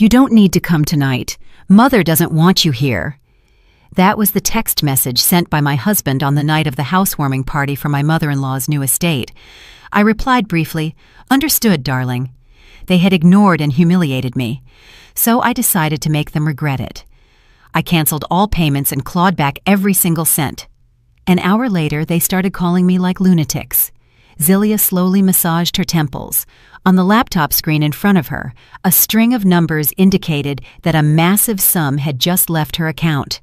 "You don't need to come tonight. Mother doesn't want you here." That was the text message sent by my husband on the night of the housewarming party for my mother-in-law's new estate. I replied briefly, "Understood, darling." They had ignored and humiliated me, so I decided to make them regret it. I canceled all payments and clawed back every single cent. An hour later, they started calling me like lunatics. Zelia slowly massaged her temples. On the laptop screen in front of her, a string of numbers indicated that a massive sum had just left her account.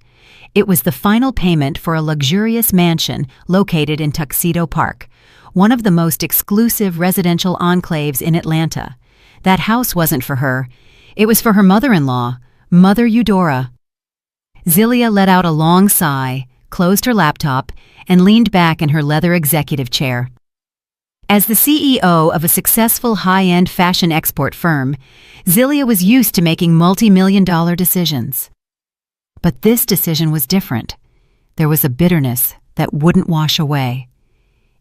It was the final payment for a luxurious mansion located in Tuxedo Park, one of the most exclusive residential enclaves in Atlanta. That house wasn't for her. It was for her mother-in-law, Mother Eudora. Zelia let out a long sigh, closed her laptop, and leaned back in her leather executive chair. As the CEO of a successful high-end fashion export firm, Zelia was used to making multi-million-dollar decisions. But this decision was different. There was a bitterness that wouldn't wash away.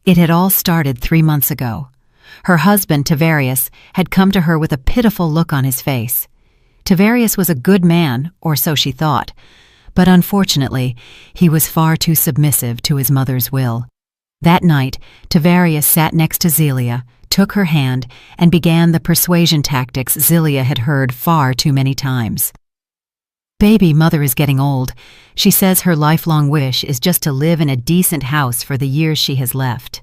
It had all started 3 months ago. Her husband, Tavarius, had come to her with a pitiful look on his face. Tavarius was a good man, or so she thought, but unfortunately, he was far too submissive to his mother's will. That night, Tavarius sat next to Zelia, took her hand, and began the persuasion tactics Zelia had heard far too many times. "Baby, Mother is getting old. She says her lifelong wish is just to live in a decent house for the years she has left."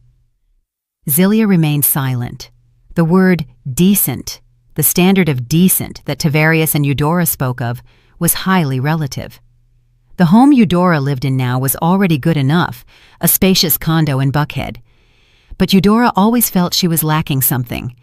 Zelia remained silent. The word decent, the standard of decent that Tavarius and Eudora spoke of, was highly relative. The home Eudora lived in now was already good enough, a spacious condo in Buckhead. But Eudora always felt she was lacking something.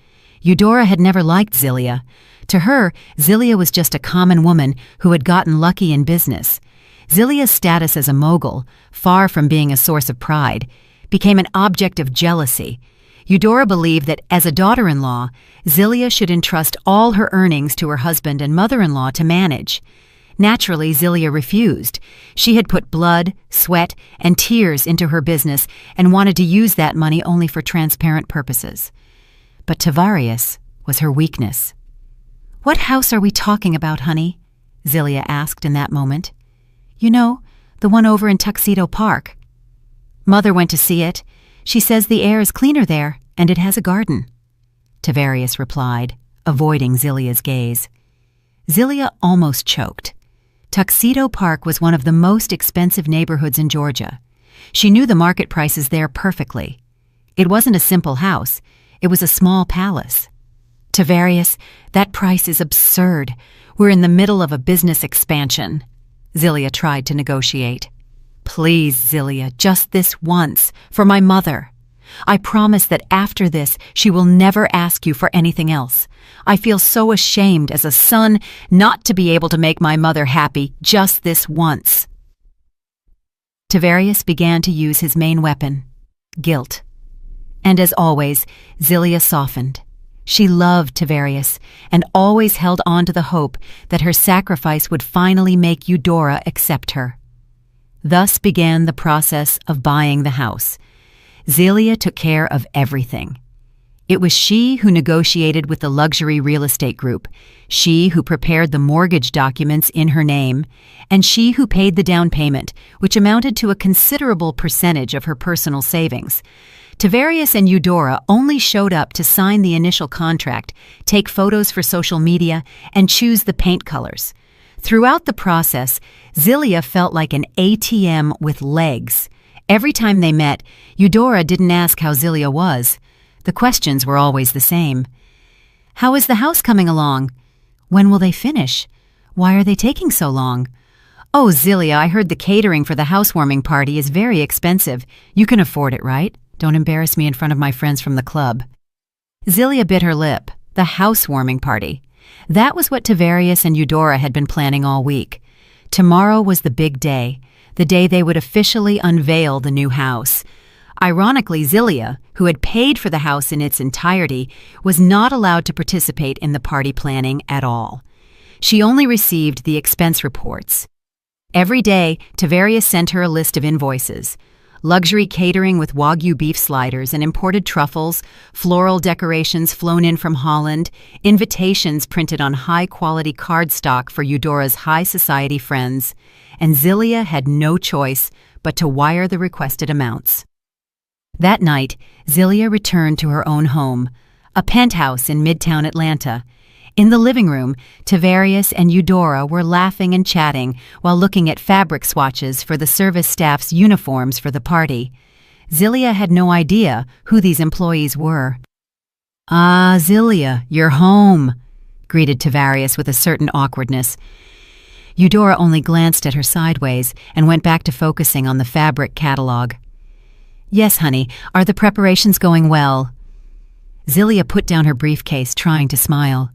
Eudora had never liked Zelia. To her, Zelia was just a common woman who had gotten lucky in business. Zelia's status as a mogul, far from being a source of pride, became an object of jealousy. Eudora believed that as a daughter-in-law, Zelia should entrust all her earnings to her husband and mother-in-law to manage. Naturally, Zelia refused. She had put blood, sweat, and tears into her business and wanted to use that money only for transparent purposes. But Tavarius was her weakness. "What house are we talking about, honey?" Zelia asked in that moment. "You know, the one over in Tuxedo Park." "Mother went to see it. She says the air is cleaner there, and it has a garden," Tavarius replied, avoiding Zelia's gaze. Zelia almost choked. Tuxedo Park was one of the most expensive neighborhoods in Georgia. She knew the market prices there perfectly. It wasn't a simple house. It was a small palace. "Tavarius, that price is absurd. We're in the middle of a business expansion." Zelia tried to negotiate. "Please, Zelia, just this once, for my mother. I promise that after this, she will never ask you for anything else. I feel so ashamed as a son not to be able to make my mother happy just this once." Tavarius began to use his main weapon, guilt. And as always, Zelia softened. She loved Tavarius and always held on to the hope that her sacrifice would finally make Eudora accept her. Thus began the process of buying the house. Zelia took care of everything. It was she who negotiated with the luxury real estate group, she who prepared the mortgage documents in her name, and she who paid the down payment, which amounted to a considerable percentage of her personal savings. Tavarius and Eudora only showed up to sign the initial contract, take photos for social media, and choose the paint colors. Throughout the process, Zelia felt like an ATM with legs. Every time they met, Eudora didn't ask how Zelia was. The questions were always the same. "How is the house coming along? When will they finish? Why are they taking so long? Oh, Zelia, I heard the catering for the housewarming party is very expensive. You can afford it, right? Don't embarrass me in front of my friends from the club." Zelia bit her lip. The housewarming party. That was what Tavarius and Eudora had been planning all week. Tomorrow was the big day, the day they would officially unveil the new house. Ironically, Zelia, who had paid for the house in its entirety, was not allowed to participate in the party planning at all. She only received the expense reports. Every day, Tavarius sent her a list of invoices. luxury catering with Wagyu beef sliders and imported truffles, floral decorations flown in from Holland, invitations printed on high-quality cardstock for Eudora's high society friends, and Zilia had no choice but to wire the requested amounts. That night, Zilia returned to her own home, a penthouse in Midtown Atlanta. In the living room, Tavarius and Eudora were laughing and chatting while looking at fabric swatches for the service staff's uniforms for the party. Zilia had no idea who these employees were. "Ah, Zilia, you're home," greeted Tavarius with a certain awkwardness. Eudora only glanced at her sideways and went back to focusing on the fabric catalog. "Yes, honey. Are the preparations going well?" Zilia put down her briefcase, trying to smile.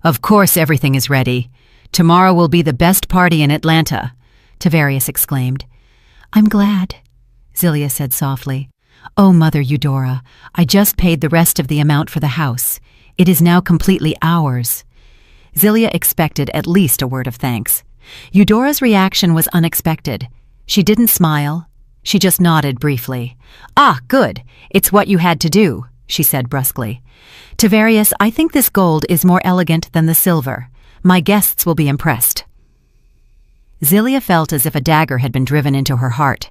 "Of course everything is ready. Tomorrow will be the best party in Atlanta," Tavarius exclaimed. "I'm glad," Zilia said softly. "Oh, Mother Eudora, I just paid the rest of the amount for the house. It is now completely ours." Zilia expected at least a word of thanks. Eudora's reaction was unexpected. She didn't smile. She just nodded briefly. "Ah, good. It's what you had to do," she said brusquely. "Tavarius, I think this gold is more elegant than the silver. My guests will be impressed." Zilia felt as if a dagger had been driven into her heart.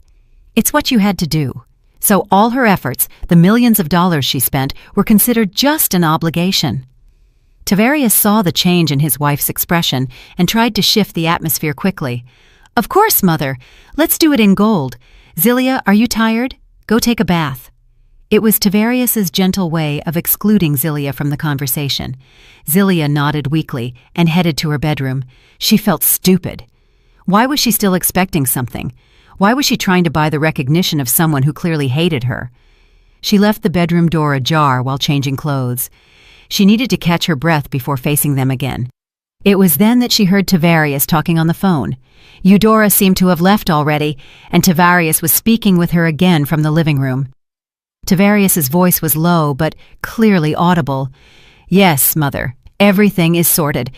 It's what you had to do. So all her efforts, the millions of dollars she spent, were considered just an obligation. Tavarius saw the change in his wife's expression and tried to shift the atmosphere quickly. "Of course, Mother. Let's do it in gold. Zilia, are you tired? Go take a bath." It was Tavarius's gentle way of excluding Zilia from the conversation. Zilia nodded weakly and headed to her bedroom. She felt stupid. Why was she still expecting something? Why was she trying to buy the recognition of someone who clearly hated her? She left the bedroom door ajar while changing clothes. She needed to catch her breath before facing them again. It was then that she heard Tavarius talking on the phone. Eudora seemed to have left already, and Tavarius was speaking with her again from the living room. Tavarius's voice was low but clearly audible. "Yes, Mother, everything is sorted.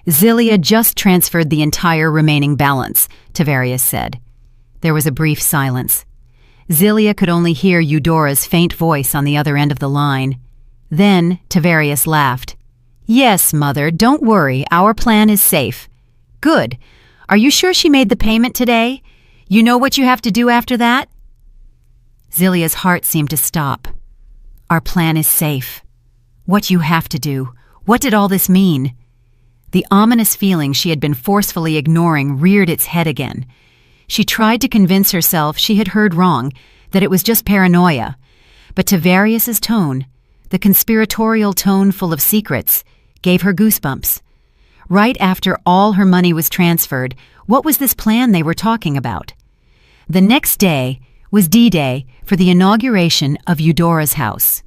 Zilia just transferred the entire remaining balance," Tavarius said. There was a brief silence. Zilia could only hear Eudora's faint voice on the other end of the line. Then Tavarius laughed. "Yes, Mother, don't worry. Our plan is safe." "Good. Are you sure she made the payment today? You know what you have to do after that?" Zilia's heart seemed to stop. Our plan is safe. What you have to do? What did all this mean? The ominous feeling she had been forcefully ignoring reared its head again. She tried to convince herself she had heard wrong, that it was just paranoia. But Tavarius's tone, the conspiratorial tone full of secrets, gave her goosebumps. Right after all her money was transferred, what was this plan they were talking about? The next day was D-Day for the inauguration of Eudora's house.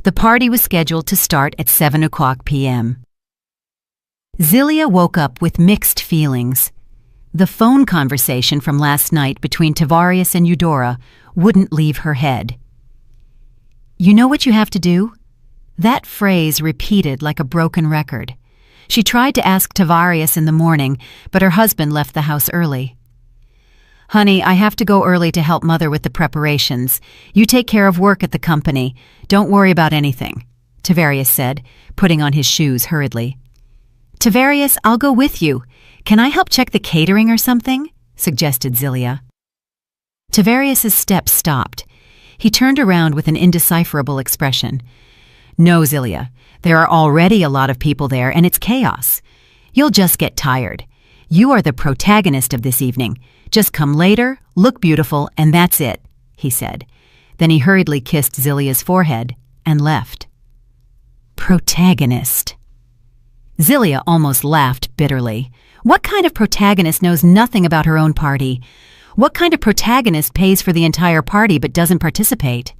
The party was scheduled to start at 7 o'clock p.m. Zilia woke up with mixed feelings. The phone conversation from last night between Tavarius and Eudora wouldn't leave her head. "You know what you have to do?" That phrase repeated like a broken record. She tried to ask Tavarius in the morning, but her husband left the house early. "Honey, I have to go early to help Mother with the preparations. You take care of work at the company. Don't worry about anything," Tavarius said, putting on his shoes hurriedly. "Tavarius, I'll go with you. Can I help check the catering or something?" suggested Zilia. Tavarius's steps stopped. He turned around with an indecipherable expression. "No, Zilia. There are already a lot of people there, and it's chaos. You'll just get tired. You are the protagonist of this evening. Just come later, look beautiful, and that's it," he said. Then he hurriedly kissed Zilia's forehead and left. Protagonist. Zilia almost laughed bitterly. What kind of protagonist knows nothing about her own party? What kind of protagonist pays for the entire party but doesn't participate?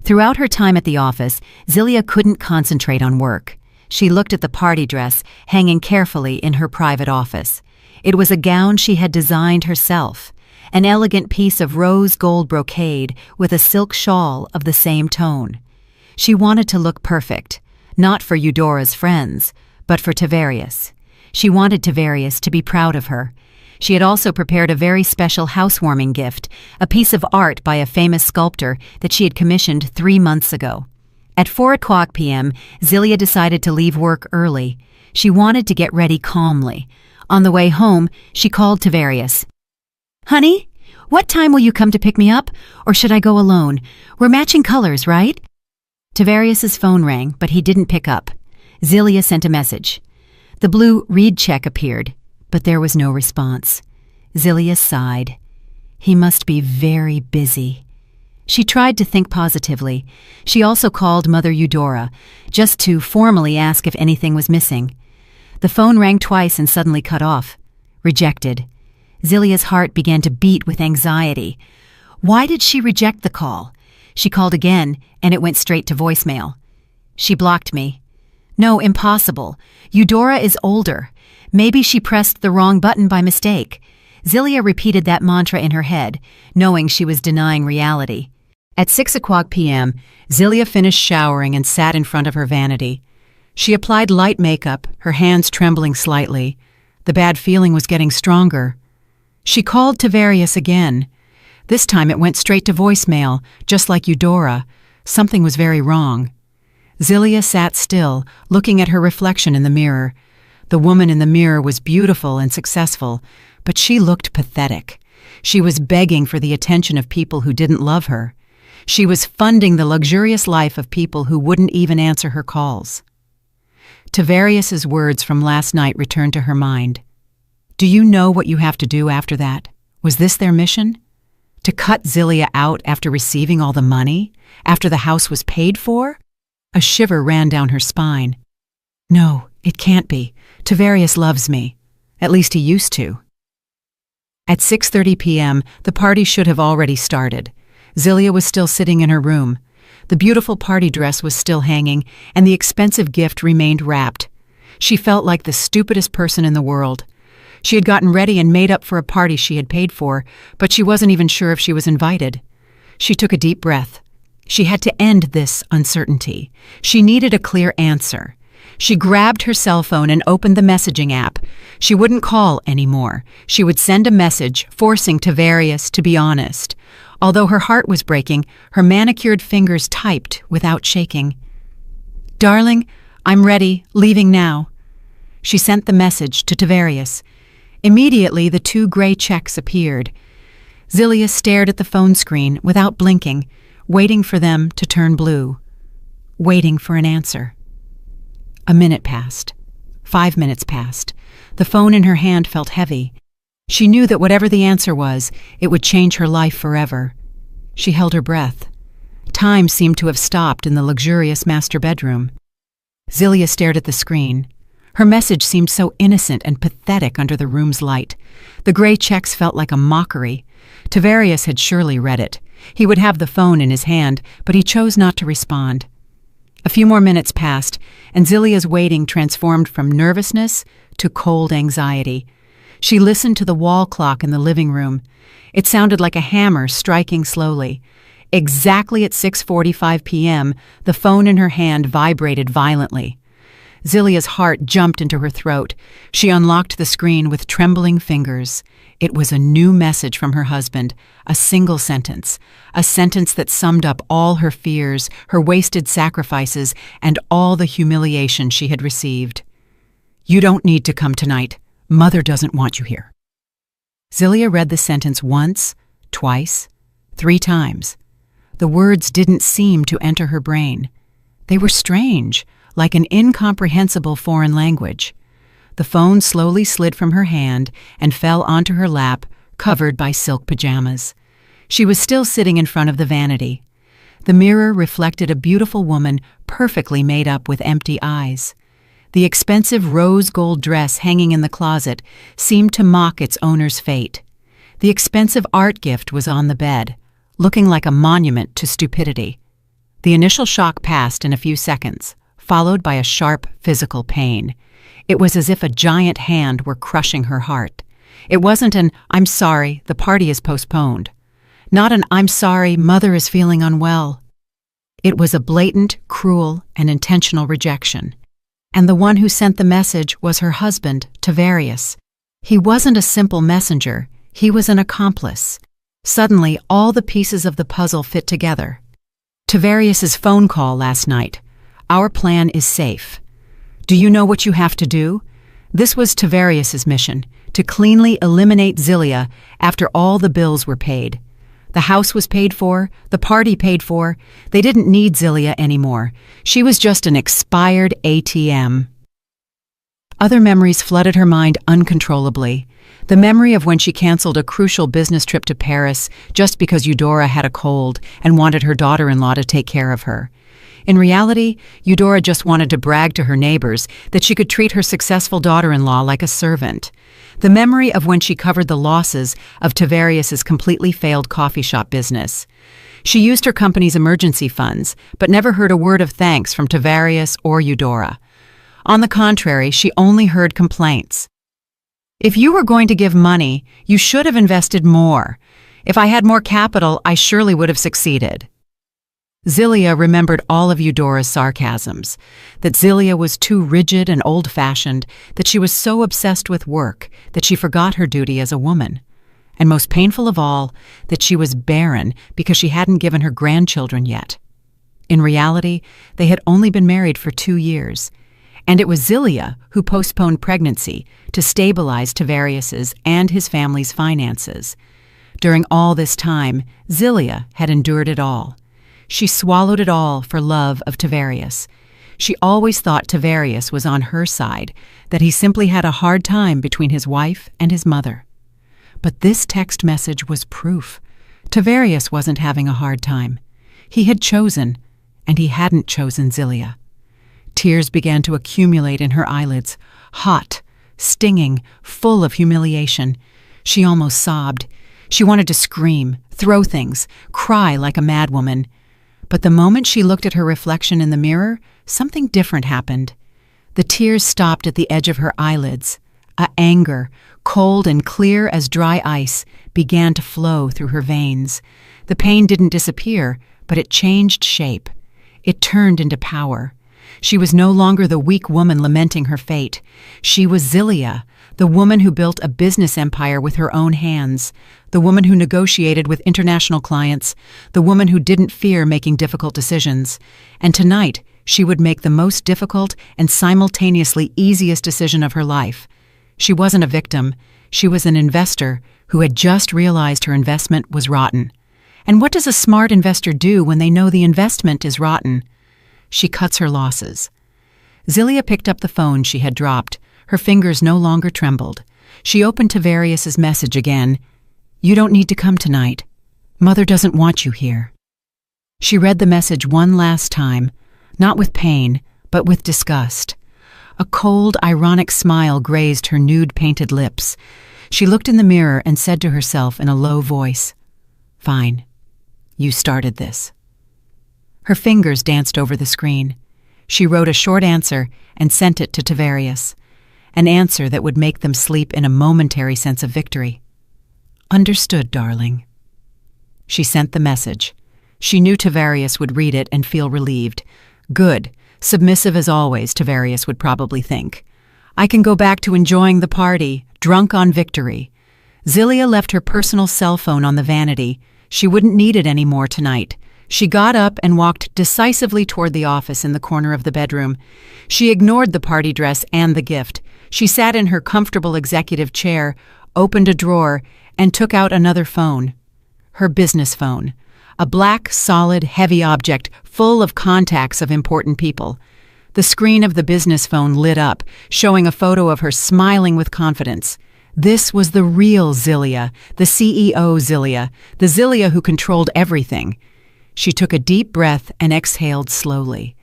Throughout her time at the office, Zilia couldn't concentrate on work. She looked at the party dress hanging carefully in her private office. It was a gown she had designed herself, an elegant piece of rose gold brocade with a silk shawl of the same tone. She wanted to look perfect, not for Eudora's friends, but for Tavarius. She wanted Tavarius to be proud of her. She had also prepared a very special housewarming gift, a piece of art by a famous sculptor that she had commissioned 3 months ago. At 4:00 p.m., Zilia decided to leave work early. She wanted to get ready calmly. On the way home, she called Tavarius. "Honey, what time will you come to pick me up? Or should I go alone? We're matching colors, right?" Tavarius's phone rang, but he didn't pick up. Zilia sent a message. The blue read check appeared, but there was no response. Zilia sighed. He must be very busy. She tried to think positively. She also called Mother Eudora, just to formally ask if anything was missing. The phone rang twice and suddenly cut off. Rejected. Zilia's heart began to beat with anxiety. Why did she reject the call? She called again, and it went straight to voicemail. She blocked me. No, impossible. Eudora is older. Maybe she pressed the wrong button by mistake. Zilia repeated that mantra in her head, knowing she was denying reality. At 6:00 p.m., Zilia finished showering and sat in front of her vanity. She applied light makeup, her hands trembling slightly. The bad feeling was getting stronger. She called Tavarius again. This time it went straight to voicemail, just like Eudora. Something was very wrong. Zilia sat still, looking at her reflection in the mirror. The woman in the mirror was beautiful and successful, but she looked pathetic. She was begging for the attention of people who didn't love her. She was funding the luxurious life of people who wouldn't even answer her calls. Tavarius's words from last night returned to her mind. Do you know what you have to do after that? Was this their mission? To cut Zilia out after receiving all the money? After the house was paid for? A shiver ran down her spine. No, it can't be. Tavarius loves me. At least he used to. At 6:30 p.m., the party should have already started. Zilia was still sitting in her room. The beautiful party dress was still hanging, and the expensive gift remained wrapped. She felt like the stupidest person in the world. She had gotten ready and made up for a party she had paid for, but she wasn't even sure if she was invited. She took a deep breath. She had to end this uncertainty. She needed a clear answer. She grabbed her cell phone and opened the messaging app. She wouldn't call anymore. She would send a message, forcing Tavarius to be honest. Although her heart was breaking, her manicured fingers typed without shaking. Darling, I'm ready, leaving now. She sent the message to Tavarius. Immediately, the 2 gray checks appeared. Zilia stared at the phone screen without blinking, waiting for them to turn blue. Waiting for an answer. A minute passed. 5 minutes passed. The phone in her hand felt heavy. She knew that whatever the answer was, it would change her life forever. She held her breath. Time seemed to have stopped in the luxurious master bedroom. Zilia stared at the screen. Her message seemed so innocent and pathetic under the room's light. The gray checks felt like a mockery. Tavarius had surely read it. He would have the phone in his hand, but he chose not to respond. A few more minutes passed, and Zilia's waiting transformed from nervousness to cold anxiety. She listened to the wall clock in the living room. It sounded like a hammer striking slowly. Exactly at 6:45 p.m., the phone in her hand vibrated violently. Zilia's heart jumped into her throat. She unlocked the screen with trembling fingers. It was a new message from her husband, a single sentence, a sentence that summed up all her fears, her wasted sacrifices, and all the humiliation she had received. You don't need to come tonight. Mother doesn't want you here. Zilia read the sentence once, twice, 3 times. The words didn't seem to enter her brain. They were strange, like an incomprehensible foreign language. The phone slowly slid from her hand and fell onto her lap, covered by silk pajamas. She was still sitting in front of the vanity. The mirror reflected a beautiful woman perfectly made up with empty eyes. The expensive rose gold dress hanging in the closet seemed to mock its owner's fate. The expensive art gift was on the bed, looking like a monument to stupidity. The initial shock passed in a few seconds, followed by a sharp physical pain. It was as if a giant hand were crushing her heart. It wasn't an, "I'm sorry, the party is postponed." Not an, "I'm sorry, Mother is feeling unwell." It was a blatant, cruel, and intentional rejection. And the one who sent the message was her husband, Tavarius. He wasn't a simple messenger, he was an accomplice. Suddenly, all the pieces of the puzzle fit together. Tavarius's phone call last night. Our plan is safe. Do you know what you have to do? This was Tavarius's mission, to cleanly eliminate Zilia after all the bills were paid. The house was paid for, the party paid for. They didn't need Zilia anymore. She was just an expired ATM. Other memories flooded her mind uncontrollably. The memory of when she canceled a crucial business trip to Paris just because Eudora had a cold and wanted her daughter-in-law to take care of her. In reality, Eudora just wanted to brag to her neighbors that she could treat her successful daughter-in-law like a servant. The memory of when she covered the losses of Tavarius's completely failed coffee shop business. She used her company's emergency funds, but never heard a word of thanks from Tavarius or Eudora. On the contrary, she only heard complaints. If you were going to give money, you should have invested more. If I had more capital, I surely would have succeeded. Zilia remembered all of Eudora's sarcasms, that Zilia was too rigid and old-fashioned, that she was so obsessed with work that she forgot her duty as a woman. And most painful of all, that she was barren because she hadn't given her grandchildren yet. In reality, they had only been married for 2 years, and it was Zilia who postponed pregnancy to stabilize Tavarius's and his family's finances. During all this time, Zilia had endured it all. She swallowed it all for love of Tavarius. She always thought Tavarius was on her side, that he simply had a hard time between his wife and his mother. But this text message was proof. Tavarius wasn't having a hard time. He had chosen, and he hadn't chosen Zilia. Tears began to accumulate in her eyelids, hot, stinging, full of humiliation. She almost sobbed. She wanted to scream, throw things, cry like a madwoman. But the moment she looked at her reflection in the mirror, something different happened. The tears stopped at the edge of her eyelids. Anger, cold and clear as dry ice, began to flow through her veins. The pain didn't disappear, but it changed shape. It turned into power. She was no longer the weak woman lamenting her fate. She was Zilia, the woman who built a business empire with her own hands, the woman who negotiated with international clients, the woman who didn't fear making difficult decisions. And tonight, she would make the most difficult and simultaneously easiest decision of her life. She wasn't a victim. She was an investor who had just realized her investment was rotten. And what does a smart investor do when they know the investment is rotten? She cuts her losses. Zilia picked up the phone she had dropped. Her fingers no longer trembled. She opened Tavarius's message again. "You don't need to come tonight. Mother doesn't want you here." She read the message one last time, not with pain, but with disgust. A cold, ironic smile grazed her nude-painted lips. She looked in the mirror and said to herself in a low voice, "Fine. You started this." Her fingers danced over the screen. She wrote a short answer and sent it to Tavarius, an answer that would make them sleep in a momentary sense of victory. "Understood, darling." She sent the message. She knew Tavarius would read it and feel relieved. Good, submissive as always, Tavarius would probably think. I can go back to enjoying the party, drunk on victory. Zilia left her personal cell phone on the vanity. She wouldn't need it anymore tonight. She got up and walked decisively toward the office in the corner of the bedroom. She ignored the party dress and the gift. She sat in her comfortable executive chair, opened a drawer, and took out another phone. Her business phone. A black, solid, heavy object full of contacts of important people. The screen of the business phone lit up, showing a photo of her smiling with confidence. This was the real Zilia, the CEO Zilia, the Zilia who controlled everything. She took a deep breath and exhaled slowly.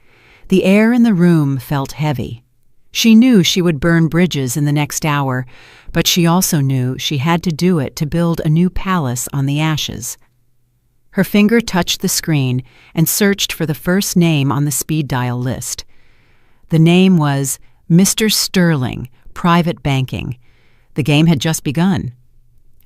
The air in the room felt heavy. She knew she would burn bridges in the next hour, but she also knew she had to do it to build a new palace on the ashes. Her finger touched the screen and searched for the first name on the speed dial list. The name was Mr. Sterling, Private Banking. The game had just begun.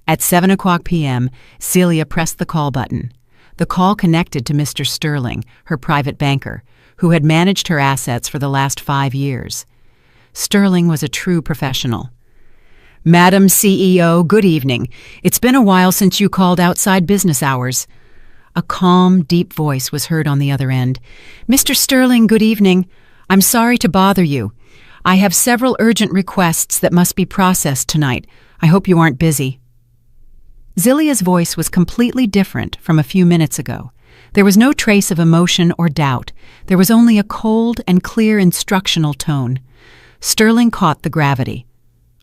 At 7:00 p.m., Celia pressed the call button. The call connected to Mr. Sterling, her private banker, who had managed her assets for the last 5 years. Sterling was a true professional. Madam CEO, good evening. It's been a while since you called outside business hours. A calm, deep voice was heard on the other end. Mr. Sterling, good evening. I'm sorry to bother you. I have several urgent requests that must be processed tonight. I hope you aren't busy. Zilia's voice was completely different from a few minutes ago. There was no trace of emotion or doubt. There was only a cold and clear instructional tone. Sterling caught the gravity.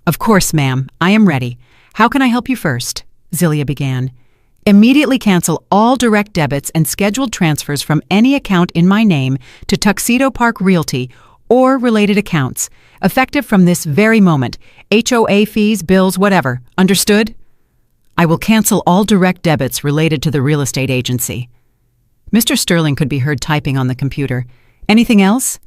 Of course, ma'am. I am ready. How can I help you first? Zilia began. Immediately cancel all direct debits and scheduled transfers from any account in my name to Tuxedo Park Realty or related accounts, effective from this very moment. HOA fees, bills, whatever. Understood? I will cancel all direct debits related to the real estate agency. Mr. Sterling could be heard typing on the computer. Anything else?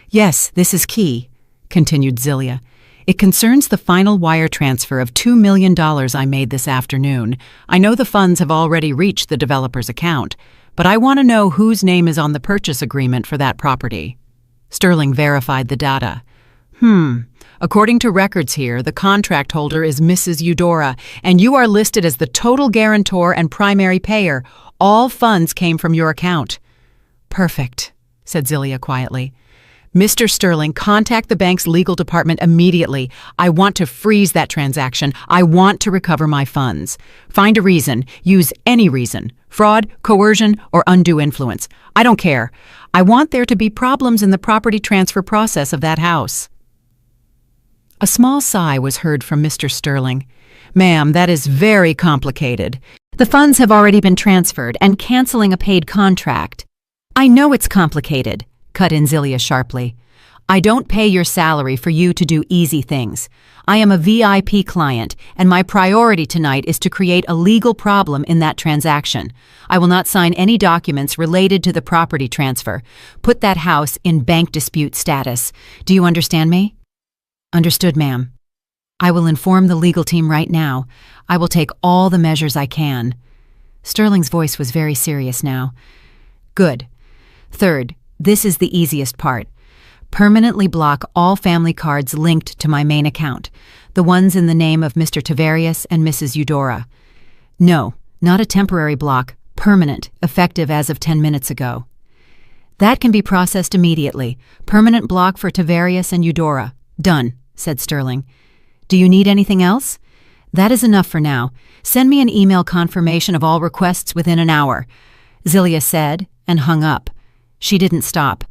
Yes, this is key, continued Zilia. It concerns the final wire transfer of $2 million I made this afternoon. I know the funds have already reached the developer's account, but I want to know whose name is on the purchase agreement for that property. Sterling verified the data. According to records here, the contract holder is Mrs. Eudora, and you are listed as the total guarantor and primary payer. All funds came from your account. Perfect, said Zilia quietly. Mr. Sterling, contact the bank's legal department immediately. I want to freeze that transaction. I want to recover my funds. Find a reason. Use any reason. Fraud, coercion, or undue influence. I don't care. I want there to be problems in the property transfer process of that house. A small sigh was heard from Mr. Sterling. Ma'am, that is very complicated. The funds have already been transferred and canceling a paid contract. I know it's complicated, cut in Zilia sharply. I don't pay your salary for you to do easy things. I am a VIP client, and my priority tonight is to create a legal problem in that transaction. I will not sign any documents related to the property transfer. Put that house in bank dispute status. Do you understand me? Understood, ma'am. I will inform the legal team right now. I will take all the measures I can. Sterling's voice was very serious now. Good. Third, this is the easiest part. Permanently block all family cards linked to my main account, the ones in the name of Mr. Tavarius and Mrs. Eudora. No, not a temporary block, permanent, effective as of 10 minutes ago. That can be processed immediately. Permanent block for Tavarius and Eudora. Done, said Sterling. Do you need anything else? That is enough for now. Send me an email confirmation of all requests within an hour, Zilia said, and hung up. She didn't stop.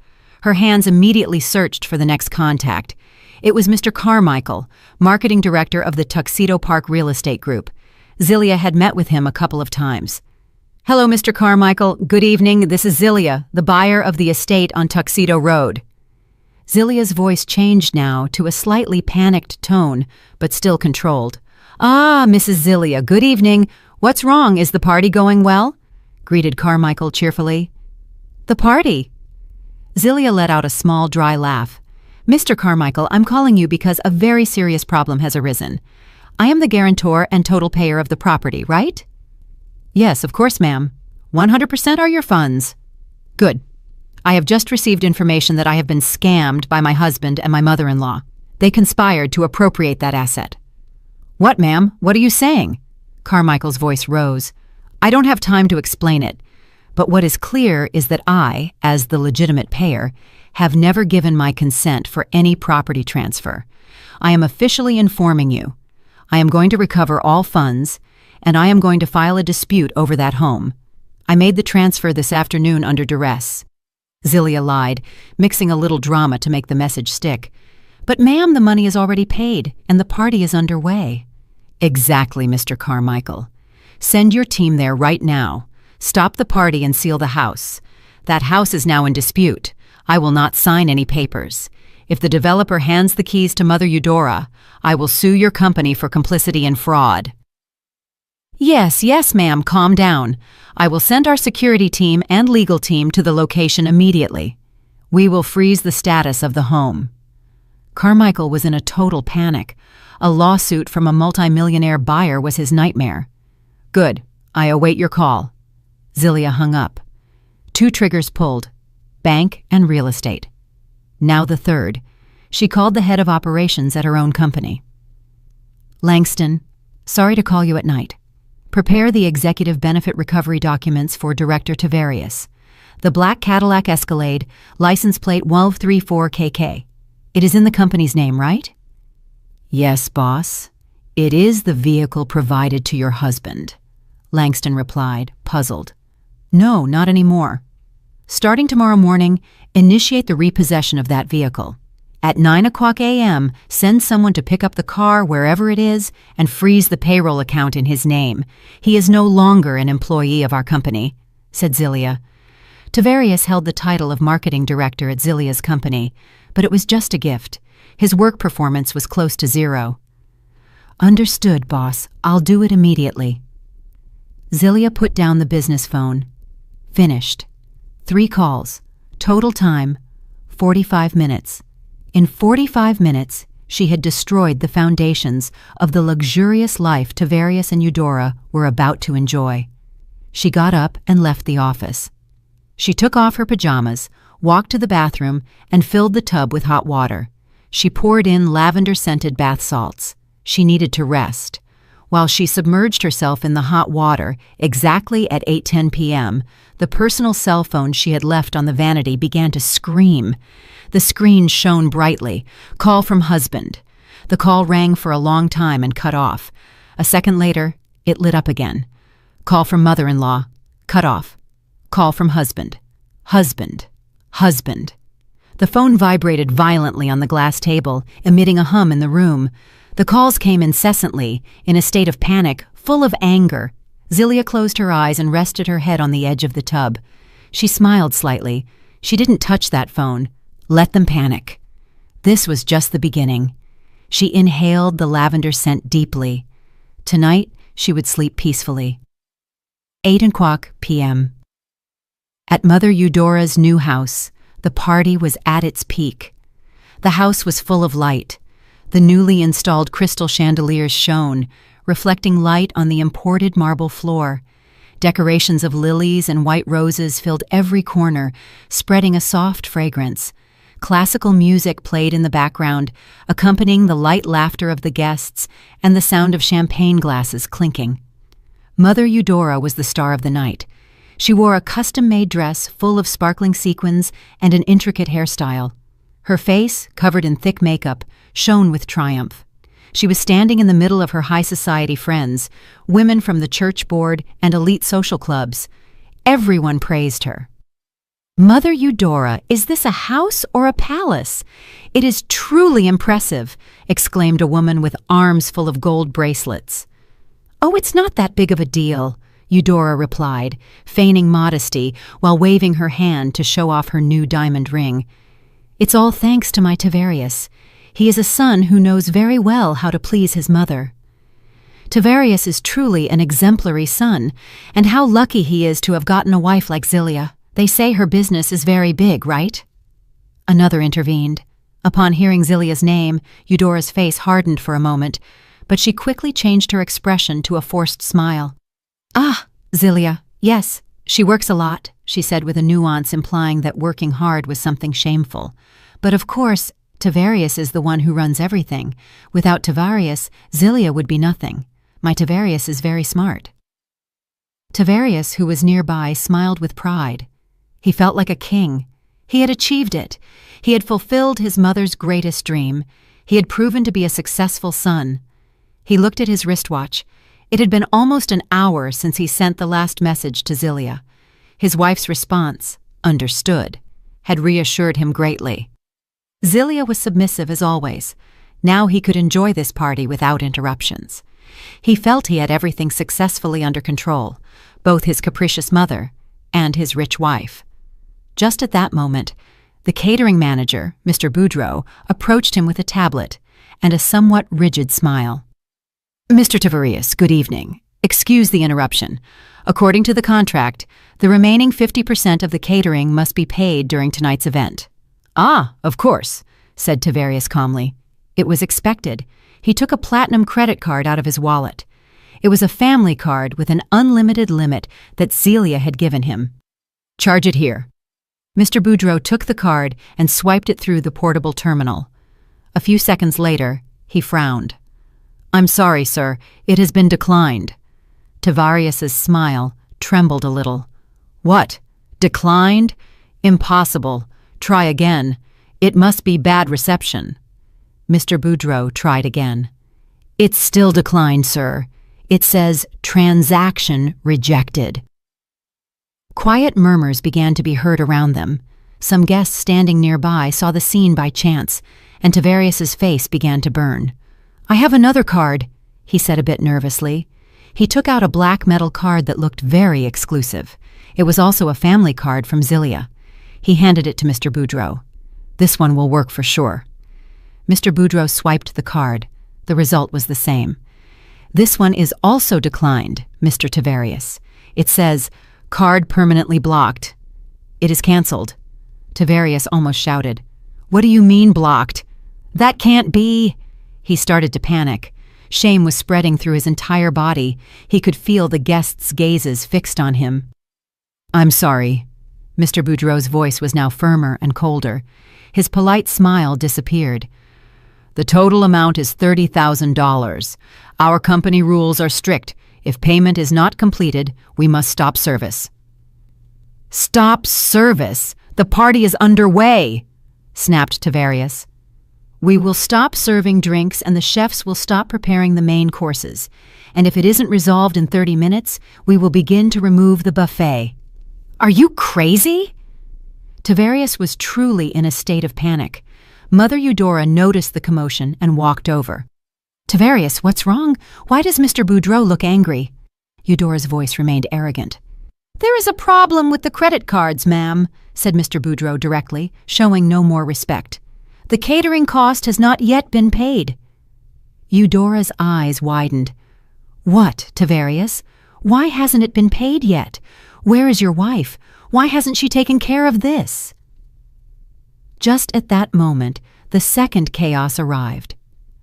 Her hands immediately searched for the next contact. It was Mr. Carmichael, marketing director of the Tuxedo Park Real Estate Group. Zilia had met with him a couple of times. Hello, Mr. Carmichael. Good evening. This is Zilia, the buyer of the estate on Tuxedo Road. Zilia's voice changed now to a slightly panicked tone, but still controlled. Ah, Mrs. Zilia, good evening. What's wrong? Is the party going well? Greeted Carmichael cheerfully. The party? Zilia let out a small, dry laugh. Mr. Carmichael, I'm calling you because a very serious problem has arisen. I am the guarantor and total payer of the property, right? Yes, of course, ma'am. 100% are your funds. Good. I have just received information that I have been scammed by my husband and my mother-in-law. They conspired to appropriate that asset. What, ma'am? What are you saying? Carmichael's voice rose. I don't have time to explain it, but what is clear is that I, as the legitimate payer, have never given my consent for any property transfer. I am officially informing you. I am going to recover all funds, and I am going to file a dispute over that home. I made the transfer this afternoon under duress. Zilia lied, mixing a little drama to make the message stick. But ma'am, the money is already paid, and the party is underway. Exactly, Mr. Carmichael. Send your team there right now. Stop the party and seal the house. That house is now in dispute. I will not sign any papers. If the developer hands the keys to Mother Eudora, I will sue your company for complicity in fraud. Yes, ma'am, calm down. I will send our security team and legal team to the location immediately. We will freeze the status of the home. Carmichael was in a total panic. A lawsuit from a multimillionaire buyer was his nightmare. Good. I await your call. Zilia hung up. 2 triggers pulled. Bank and real estate. Now the third. She called the head of operations at her own company. Langston, sorry to call you at night. Prepare the executive benefit recovery documents for Director Tavarius. The black Cadillac Escalade, license plate 1234KK. It is in the company's name, right? Yes, boss. It is the vehicle provided to your husband, Langston replied, puzzled. No, not anymore. Starting tomorrow morning, initiate the repossession of that vehicle. At 9 o'clock a.m., send someone to pick up the car wherever it is and freeze the payroll account in his name. He is no longer an employee of our company, said Zilia. Tavarius held the title of marketing director at Zilia's company, but it was just a gift. His work performance was close to zero. Understood, boss. I'll do it immediately. Zilia put down the business phone. Finished. 3 calls. Total time, 45 minutes. In 45 minutes, she had destroyed the foundations of the luxurious life Tavarius and Eudora were about to enjoy. She got up and left the office. She took off her pajamas, walked to the bathroom, and filled the tub with hot water. She poured in lavender-scented bath salts. She needed to rest. While she submerged herself in the hot water, exactly at 8:10 p.m., the personal cell phone she had left on the vanity began to scream. The screen shone brightly. Call from husband. The call rang for a long time and cut off. A second later, it lit up again. Call from mother-in-law. Cut off. Call from husband. Husband. Husband. The phone vibrated violently on the glass table, emitting a hum in the room. The calls came incessantly, in a state of panic, full of anger. Zilia closed her eyes and rested her head on the edge of the tub. She smiled slightly. She didn't touch that phone. Let them panic. This was just the beginning. She inhaled the lavender scent deeply. Tonight, she would sleep peacefully. 8 o'clock p.m. At Mother Eudora's new house, the party was at its peak. The house was full of light. The newly installed crystal chandeliers shone, reflecting light on the imported marble floor. Decorations of lilies and white roses filled every corner, spreading a soft fragrance. Classical music played in the background, accompanying the light laughter of the guests and the sound of champagne glasses clinking. Mother Eudora was the star of the night. She wore a custom-made dress full of sparkling sequins and an intricate hairstyle. Her face, covered in thick makeup, shone with triumph. She was standing in the middle of her high society friends, women from the church board and elite social clubs. Everyone praised her. Mother Eudora, is this a house or a palace? It is truly impressive, exclaimed a woman with arms full of gold bracelets. Oh, it's not that big of a deal, Eudora replied, feigning modesty while waving her hand to show off her new diamond ring. It's all thanks to my Tavarius. He is a son who knows very well how to please his mother. Tavarius is truly an exemplary son, and how lucky he is to have gotten a wife like Zilia. They say her business is very big, right? Another intervened. Upon hearing Zilia's name, Eudora's face hardened for a moment, but she quickly changed her expression to a forced smile. Ah, Zilia, yes, she works a lot, she said with a nuance implying that working hard was something shameful. But of course, Tavarius is the one who runs everything. Without Tavarius, Zilia would be nothing. My Tavarius is very smart. Tavarius, who was nearby, smiled with pride. He felt like a king. He had achieved it. He had fulfilled his mother's greatest dream. He had proven to be a successful son. He looked at his wristwatch. It had been almost an hour since he sent the last message to Zilia. His wife's response, understood, had reassured him greatly. Zilia was submissive as always. Now he could enjoy this party without interruptions. He felt he had everything successfully under control, both his capricious mother and his rich wife. Just at that moment, the catering manager, Mr. Boudreau, approached him with a tablet and a somewhat rigid smile. Mr. Tavarius, good evening. Excuse the interruption. According to the contract, the remaining 50% of the catering must be paid during tonight's event. Ah, of course, said Tavarius calmly. It was expected. He took a platinum credit card out of his wallet. It was a family card with an unlimited limit that Zilia had given him. Charge it here. Mr. Boudreau took the card and swiped it through the portable terminal. A few seconds later, he frowned. I'm sorry, sir. It has been declined. Tavarius's smile trembled a little. What? Declined? Impossible. Try again. It must be bad reception. Mr. Boudreau tried again. It's still declined, sir. It says transaction rejected. Quiet murmurs began to be heard around them. Some guests standing nearby saw the scene by chance, and Tavarius's face began to burn. I have another card, he said a bit nervously. He took out a black metal card that looked very exclusive. It was also a family card from Zilia. He handed it to Mr. Boudreau. This one will work for sure. Mr. Boudreau swiped the card. The result was the same. This one is also declined, Mr. Tavarius. It says, card permanently blocked. It is cancelled. Tavarius almost shouted. What do you mean blocked? That can't be. He started to panic. Shame was spreading through his entire body. He could feel the guests' gazes fixed on him. I'm sorry. Mr. Boudreau's voice was now firmer and colder. His polite smile disappeared. The total amount is $30,000. Our company rules are strict. If payment is not completed, we must stop service. Stop service? The party is underway, snapped Tavarius. We will stop serving drinks and the chefs will stop preparing the main courses. And if it isn't resolved in 30 minutes, we will begin to remove the buffet. Are you crazy? Tavarius was truly in a state of panic. Mother Eudora noticed the commotion and walked over. Tavarius, what's wrong? Why does Mr. Boudreau look angry? Eudora's voice remained arrogant. There is a problem with the credit cards, ma'am, said Mr. Boudreau directly, showing no more respect. The catering cost has not yet been paid. Eudora's eyes widened. What, Tavarius? Why hasn't it been paid yet? Where is your wife? Why hasn't she taken care of this? Just at that moment, the second chaos arrived.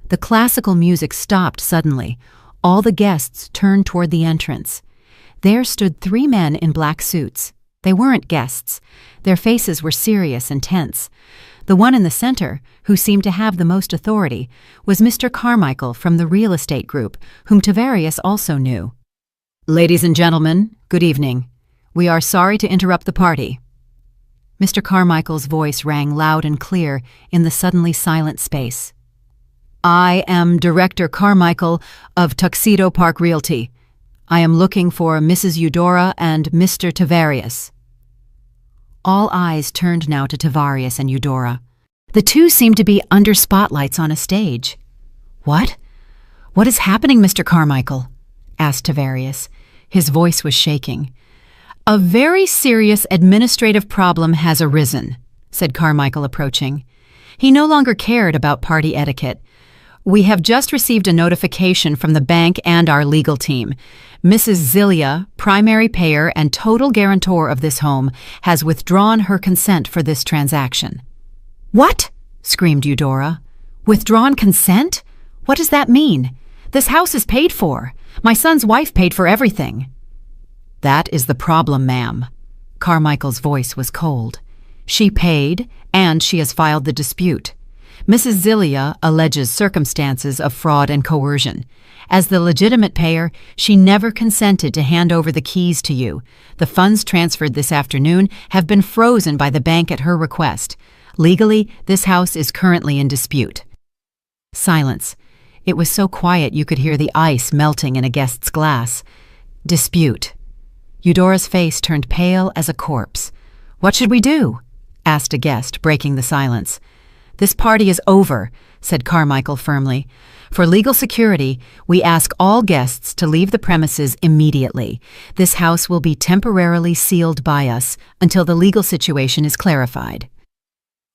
The classical music stopped suddenly. All the guests turned toward the entrance. There stood 3 men in black suits. They weren't guests. Their faces were serious and tense. The one in the center, who seemed to have the most authority, was Mr. Carmichael from the real estate group, whom Tavarius also knew. Ladies and gentlemen, good evening. We are sorry to interrupt the party. Mr. Carmichael's voice rang loud and clear in the suddenly silent space. I am Director Carmichael of Tuxedo Park Realty. I am looking for Mrs. Eudora and Mr. Tavarius. All eyes turned now to Tavarius and Eudora. The two seemed to be under spotlights on a stage. What? What is happening, Mr. Carmichael? Asked Tavarius. His voice was shaking. A very serious administrative problem has arisen, said Carmichael, approaching. He no longer cared about party etiquette. We have just received a notification from the bank and our legal team. Mrs. Zilia, primary payer and total guarantor of this home, has withdrawn her consent for this transaction. What? Screamed Eudora. Withdrawn consent? What does that mean? This house is paid for. My son's wife paid for everything. That is the problem, ma'am. Carmichael's voice was cold. She paid, and she has filed the dispute. Mrs. Zilia alleges circumstances of fraud and coercion. As the legitimate payer, she never consented to hand over the keys to you. The funds transferred this afternoon have been frozen by the bank at her request. Legally, this house is currently in dispute. Silence. It was so quiet you could hear the ice melting in a guest's glass. Dispute. Eudora's face turned pale as a corpse. What should we do? Asked a guest, breaking the silence. This party is over, said Carmichael firmly. For legal security, we ask all guests to leave the premises immediately. This house will be temporarily sealed by us until the legal situation is clarified.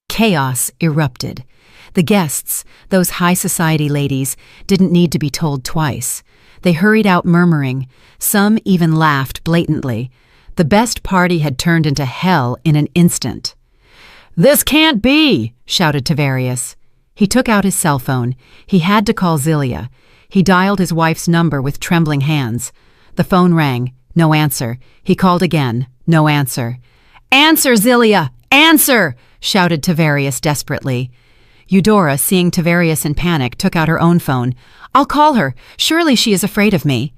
Chaos erupted. The guests, those high society ladies, didn't need to be told twice. They hurried out murmuring. Some even laughed blatantly. The best party had turned into hell in an instant. This can't be, shouted Tavarius. He took out his cell phone. He had to call Zilia. He dialed his wife's number with trembling hands. The phone rang. No answer. He called again. No answer. Answer, Zilia! Answer! Shouted Tavarius desperately. Eudora, seeing Tavarius in panic, took out her own phone. "I'll call her. Surely she is afraid of me."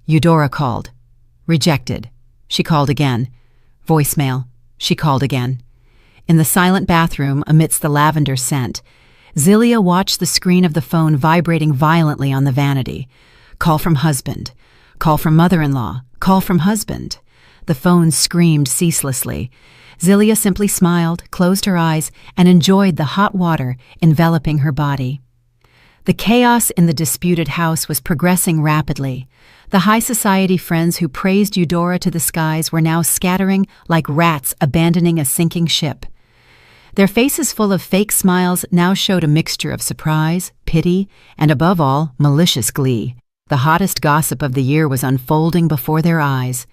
Eudora called. Rejected. She called again. Voicemail. She called again. In the silent bathroom, amidst the lavender scent, Zelia watched the screen of the phone vibrating violently on the vanity. Call from husband. Call from mother-in-law. Call from husband. The phone screamed ceaselessly. Zelia simply smiled, closed her eyes, and enjoyed the hot water enveloping her body. The chaos in the disputed house was progressing rapidly. The high society friends who praised Eudora to the skies were now scattering like rats abandoning a sinking ship. Their faces full of fake smiles now showed a mixture of surprise, pity, and above all, malicious glee. The hottest gossip of the year was unfolding before their eyes.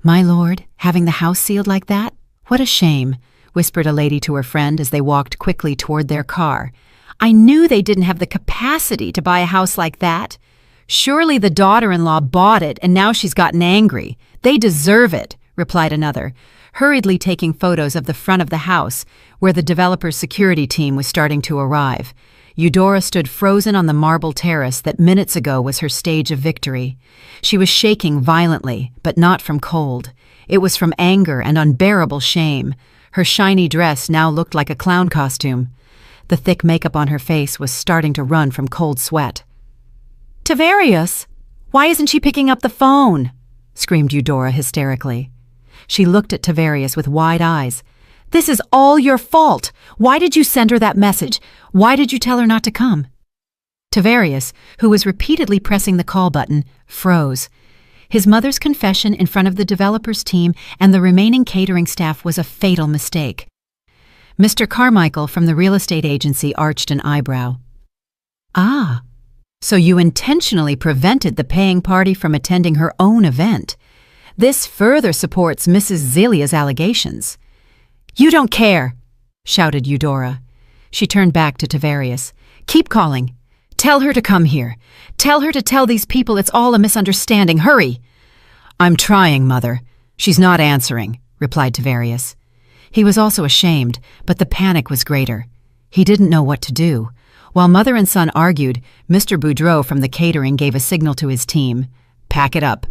"My lord, having the house sealed like that? What a shame," whispered a lady to her friend as they walked quickly toward their car. "I knew they didn't have the capacity to buy a house like that. Surely the daughter-in-law bought it and now she's gotten angry. They deserve it," replied another, hurriedly taking photos of the front of the house where the developer's security team was starting to arrive. Eudora stood frozen on the marble terrace that minutes ago was her stage of victory. She was shaking violently, but not from cold. It was from anger and unbearable shame. Her shiny dress now looked like a clown costume. The thick makeup on her face was starting to run from cold sweat. "Tavarius! Why isn't she picking up the phone?" screamed Eudora hysterically. She looked at Tavarius with wide eyes. "This is all your fault. Why did you send her that message? Why did you tell her not to come?" Tavarius, who was repeatedly pressing the call button, froze. His mother's confession in front of the developer's team and the remaining catering staff was a fatal mistake. Mr. Carmichael from the real estate agency arched an eyebrow. "Ah, so you intentionally prevented the paying party from attending her own event. This further supports Mrs. Zelia's allegations." "You don't care," shouted Eudora. She turned back to Tavarius. "Keep calling. Tell her to come here. Tell her to tell these people it's all a misunderstanding. Hurry!" "I'm trying, Mother. She's not answering," replied Tavarius. He was also ashamed, but the panic was greater. He didn't know what to do. While mother and son argued, Mr. Boudreau from the catering gave a signal to his team. "Pack it up."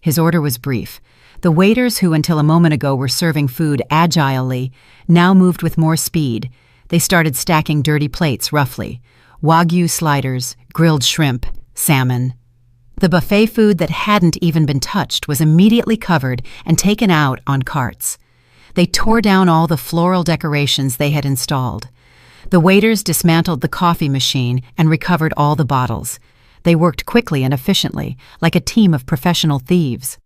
His order was brief. The waiters who until a moment ago were serving food agilely now moved with more speed. They started stacking dirty plates roughly. Wagyu sliders, grilled shrimp, salmon. The buffet food that hadn't even been touched was immediately covered and taken out on carts. They tore down all the floral decorations they had installed. The waiters dismantled the coffee machine and recovered all the bottles. They worked quickly and efficiently, like a team of professional thieves.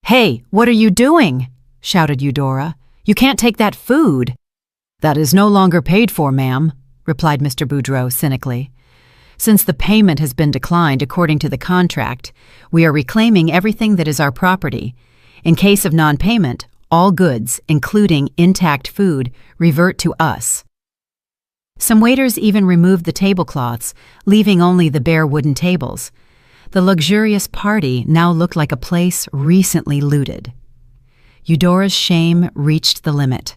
"Hey, what are you doing?" shouted Eudora. "You can't take that food." "That is no longer paid for, ma'am," replied Mr. Boudreau cynically. "Since the payment has been declined according to the contract, we are reclaiming everything that is our property. In case of non-payment, all goods, including intact food, revert to us." Some waiters even removed the tablecloths, leaving only the bare wooden tables. The luxurious party now looked like a place recently looted. Eudora's shame reached the limit.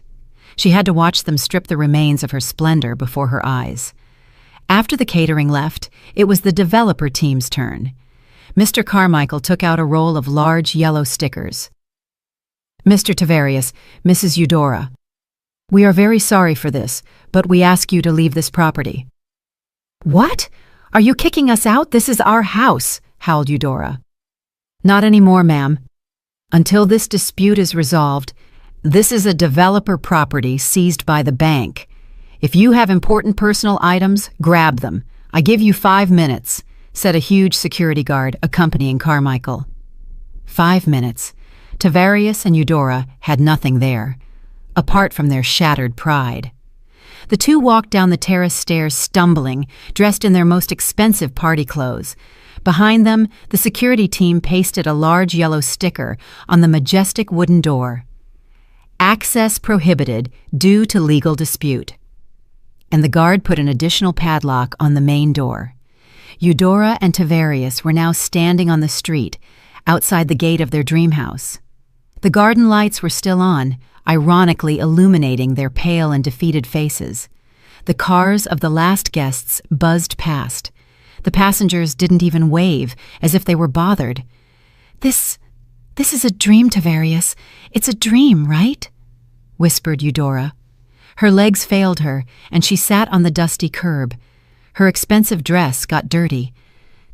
She had to watch them strip the remains of her splendor before her eyes. After the catering left, it was the developer team's turn. Mr. Carmichael took out a roll of large yellow stickers. "Mr. Tavarius, Mrs. Eudora, we are very sorry for this, but we ask you to leave this property." "What? Are you kicking us out? This is our house," howled Eudora. "Not anymore, ma'am. Until this dispute is resolved, this is a developer property seized by the bank. If you have important personal items, grab them. I give you 5 minutes," said a huge security guard accompanying Carmichael. 5 minutes. Tavarius and Eudora had nothing there, apart from their shattered pride. The two walked down the terrace stairs stumbling, dressed in their most expensive party clothes. Behind them, the security team pasted a large yellow sticker on the majestic wooden door. "Access prohibited due to legal dispute." And the guard put an additional padlock on the main door. Eudora and Tavarius were now standing on the street, outside the gate of their dream house. The garden lights were still on, ironically illuminating their pale and defeated faces. The cars of the last guests buzzed past. The passengers didn't even wave, as if they were bothered. This is a dream, Tavarius. It's a dream, right? Whispered Eudora. Her legs failed her, and she sat on the dusty curb. Her expensive dress got dirty.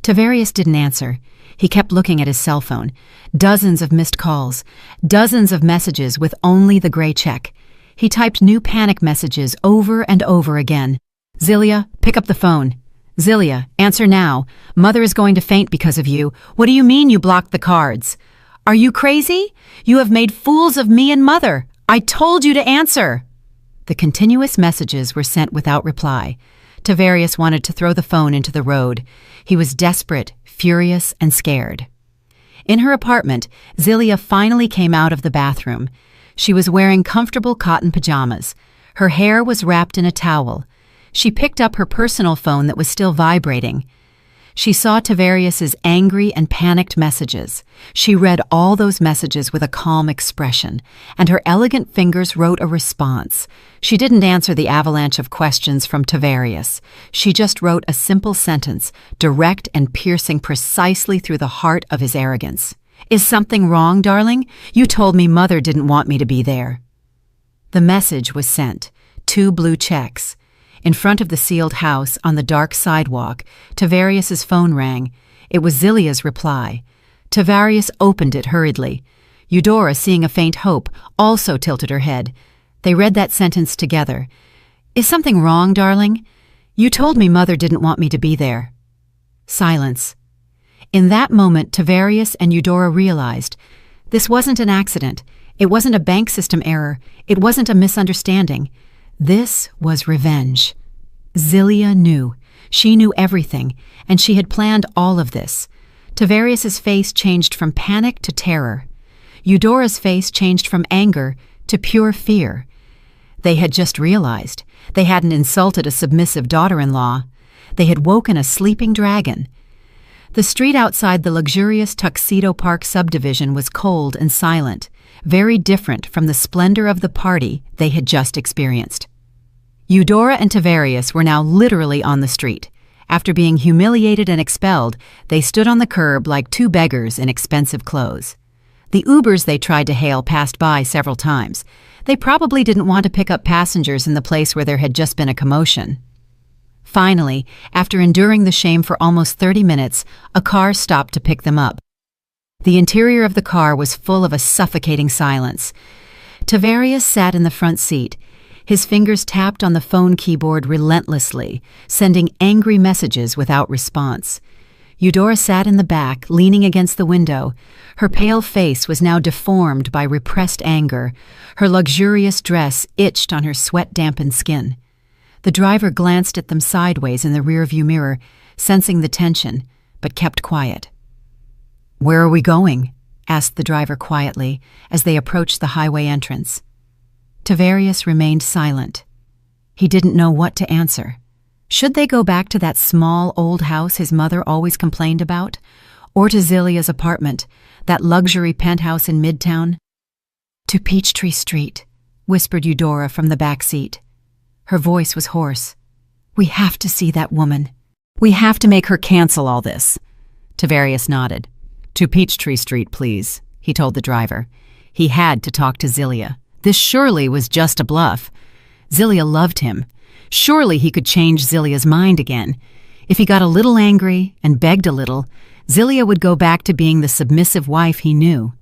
Tavarius didn't answer. He kept looking at his cell phone. Dozens of missed calls. Dozens of messages with only the gray check. He typed new panic messages over and over again. Zilia, pick up the phone. Zilia, answer now. Mother is going to faint because of you. What do you mean you blocked the cards? Are you crazy? You have made fools of me and Mother. I told you to answer. The continuous messages were sent without reply. Tavarius wanted to throw the phone into the road. He was desperate, furious, and scared. In her apartment, Zilia finally came out of the bathroom. She was wearing comfortable cotton pajamas. Her hair was wrapped in a towel. She picked up her personal phone that was still vibrating. She saw Tavarius's angry and panicked messages. She read all those messages with a calm expression, and her elegant fingers wrote a response. She didn't answer the avalanche of questions from Tavarius. She just wrote a simple sentence, direct and piercing precisely through the heart of his arrogance. Is something wrong, darling? You told me Mother didn't want me to be there. The message was sent. 2 blue checks. In front of the sealed house, on the dark sidewalk, Tavarius's phone rang. It was Zilia's reply. Tavarius opened it hurriedly. Eudora, seeing a faint hope, also tilted her head. They read that sentence together. Is something wrong, darling? You told me Mother didn't want me to be there. Silence. In that moment, Tavarius and Eudora realized this wasn't an accident. It wasn't a bank system error. It wasn't a misunderstanding. This was revenge. Zilia knew. She knew everything, and she had planned all of this. Tavarius's face changed from panic to terror. Eudora's face changed from anger to pure fear. They had just realized. They hadn't insulted a submissive daughter-in-law. They had woken a sleeping dragon. The street outside the luxurious Tuxedo Park subdivision was cold and silent, very different from the splendor of the party they had just experienced. Eudora and Tavarius were now literally on the street. After being humiliated and expelled, they stood on the curb like 2 beggars in expensive clothes. The Ubers they tried to hail passed by several times. They probably didn't want to pick up passengers in the place where there had just been a commotion. Finally, after enduring the shame for almost 30 minutes, a car stopped to pick them up. The interior of the car was full of a suffocating silence. Tavarius sat in the front seat. His fingers tapped on the phone keyboard relentlessly, sending angry messages without response. Eudora sat in the back, leaning against the window. Her pale face was now deformed by repressed anger. Her luxurious dress itched on her sweat-dampened skin. The driver glanced at them sideways in the rearview mirror, sensing the tension, but kept quiet. "Where are we going?" asked the driver quietly as they approached the highway entrance. Tavarius remained silent. He didn't know what to answer. Should they go back to that small old house his mother always complained about, or to Zilia's apartment, that luxury penthouse in Midtown? "To Peachtree Street," whispered Eudora from the back seat. Her voice was hoarse. "We have to see that woman. We have to make her cancel all this." Tavarius nodded. "To Peachtree Street, please," he told the driver. He had to talk to Zilia. This surely was just a bluff. Zilia loved him. Surely he could change Zilia's mind again. If he got a little angry and begged a little, Zilia would go back to being the submissive wife he knew.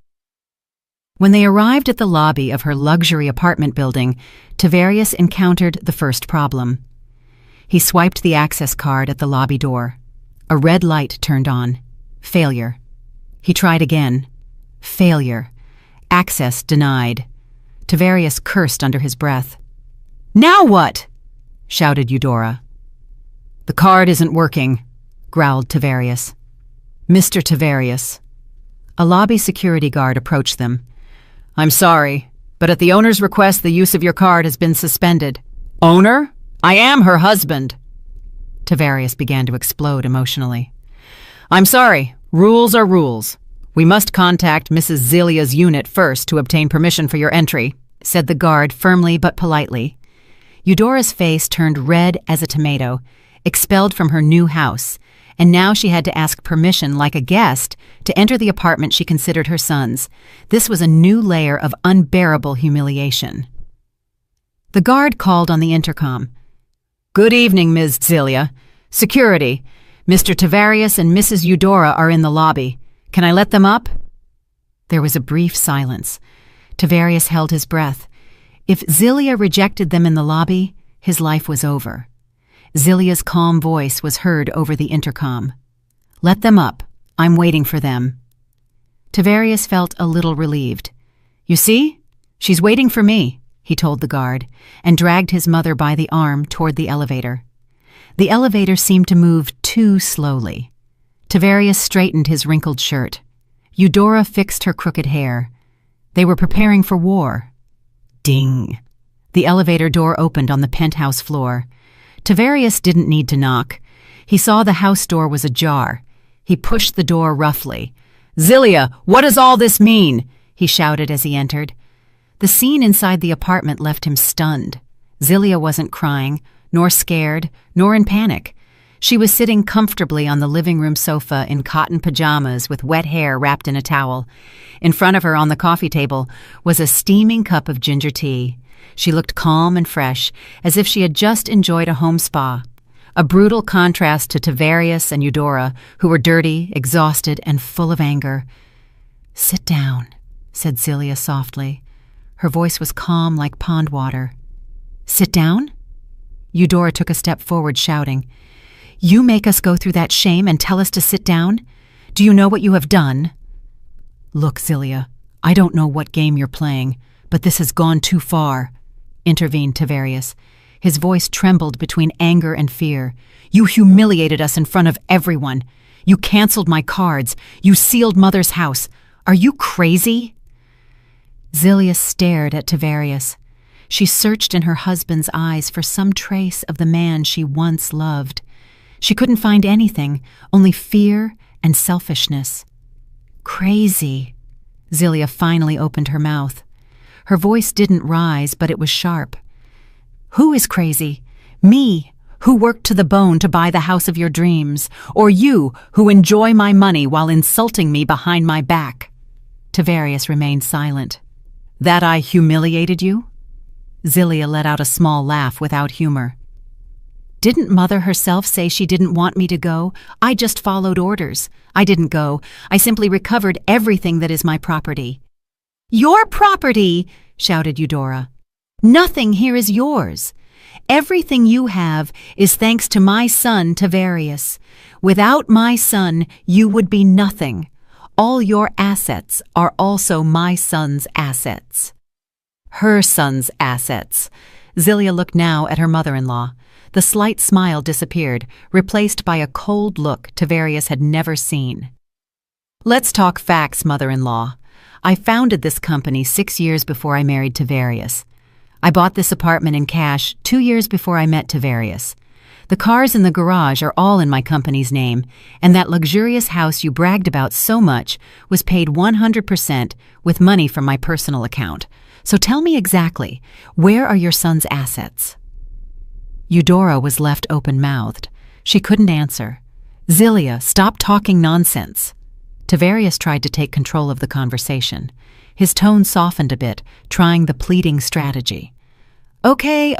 When they arrived at the lobby of her luxury apartment building, Tavarius encountered the first problem. He swiped the access card at the lobby door. A red light turned on. Failure. He tried again. Failure. Access denied. Tavarius cursed under his breath. "Now what?" shouted Eudora. "The card isn't working," growled Tavarius. "Mr. Tavarius." A lobby security guard approached them. "I'm sorry, but at the owner's request the use of your card has been suspended." "Owner? I am her husband." Tavarius began to explode emotionally. "I'm sorry. Rules are rules. We must contact Mrs. Zilia's unit first to obtain permission for your entry," said the guard firmly but politely. Eudora's face turned red as a tomato, expelled from her new house, and now she had to ask permission like a guest to enter the apartment she considered her son's. This was a new layer of unbearable humiliation. The guard called on the intercom. "Good evening, Ms. Zelia. Security. Mr. Tavarius and Mrs. Eudora are in the lobby. Can I let them up?" There was a brief silence. Tavarius held his breath. If Zelia rejected them in the lobby, his life was over. Zelia's calm voice was heard over the intercom. "Let them up. I'm waiting for them." Tavarius felt a little relieved. "You see? She's waiting for me," he told the guard, and dragged his mother by the arm toward the elevator. The elevator seemed to move too slowly. Tavarius straightened his wrinkled shirt. Eudora fixed her crooked hair. They were preparing for war. Ding! The elevator door opened on the penthouse floor. Tavarius didn't need to knock. He saw the house door was ajar. He pushed the door roughly. "Zelia, what does all this mean?" he shouted as he entered. The scene inside the apartment left him stunned. Zelia wasn't crying, nor scared, nor in panic. She was sitting comfortably on the living room sofa in cotton pajamas with wet hair wrapped in a towel. In front of her on the coffee table was a steaming cup of ginger tea. She looked calm and fresh, as if she had just enjoyed a home spa. A brutal contrast to Tavarius and Eudora, who were dirty, exhausted, and full of anger. "Sit down," said Zelia softly. Her voice was calm like pond water. "Sit down?" Eudora took a step forward, shouting, "You make us go through that shame and tell us to sit down? Do you know what you have done?" "Look, Zelia, I don't know what game you're playing, but this has gone too far," intervened Tavarius. His voice trembled between anger and fear. "You humiliated us in front of everyone. You canceled my cards. You sealed Mother's house. Are you crazy?" Zelia stared at Tavarius. She searched in her husband's eyes for some trace of the man she once loved. She couldn't find anything, only fear and selfishness. "Crazy." Zelia finally opened her mouth. Her voice didn't rise, but it was sharp. "Who is crazy? Me, who worked to the bone to buy the house of your dreams, or you, who enjoy my money while insulting me behind my back?" Tavarius remained silent. "That I humiliated you?" Zelia let out a small laugh without humor. "Didn't Mother herself say she didn't want me to go? I just followed orders. I didn't go. I simply recovered everything that is my property." "Your property!" shouted Eudora. "Nothing here is yours. Everything you have is thanks to my son, Tavarius. Without my son, you would be nothing. All your assets are also my son's assets." Her son's assets. Zelia looked now at her mother-in-law. The slight smile disappeared, replaced by a cold look Tavarius had never seen. "Let's talk facts, mother-in-law. I founded this company 6 years before I married Tavarius. I bought this apartment in cash 2 years before I met Tavarius. The cars in the garage are all in my company's name, and that luxurious house you bragged about so much was paid 100% with money from my personal account. So tell me exactly, where are your son's assets?" Eudora was left open-mouthed. She couldn't answer. "Zelia, stop talking nonsense." Tavarius tried to take control of the conversation. His tone softened a bit, trying the pleading strategy. Okay,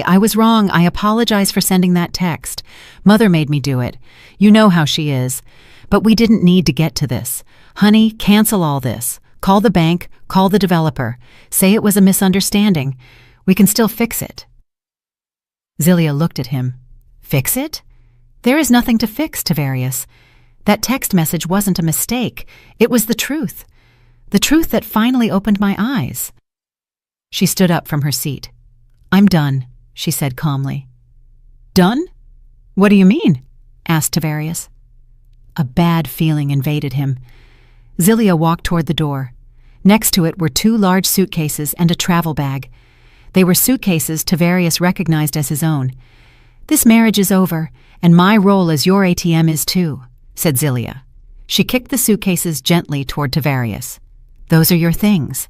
I was wrong. I apologize for sending that text. Mother made me do it. You know how she is. But we didn't need to get to this. Honey, cancel all this. Call the bank, call the developer. Say it was a misunderstanding. We can still fix it." Zelia looked at him. "Fix it? There is nothing to fix, Tavarius. That text message wasn't a mistake. It was the truth. The truth that finally opened my eyes." She stood up from her seat. "I'm done," she said calmly. "Done? What do you mean?" asked Tavarius. A bad feeling invaded him. Zelia walked toward the door. Next to it were 2 large suitcases and a travel bag. They were suitcases Tavarius recognized as his own. "This marriage is over, and my role as your ATM is too," said Zelia. She kicked the suitcases gently toward Tavarius. "Those are your things.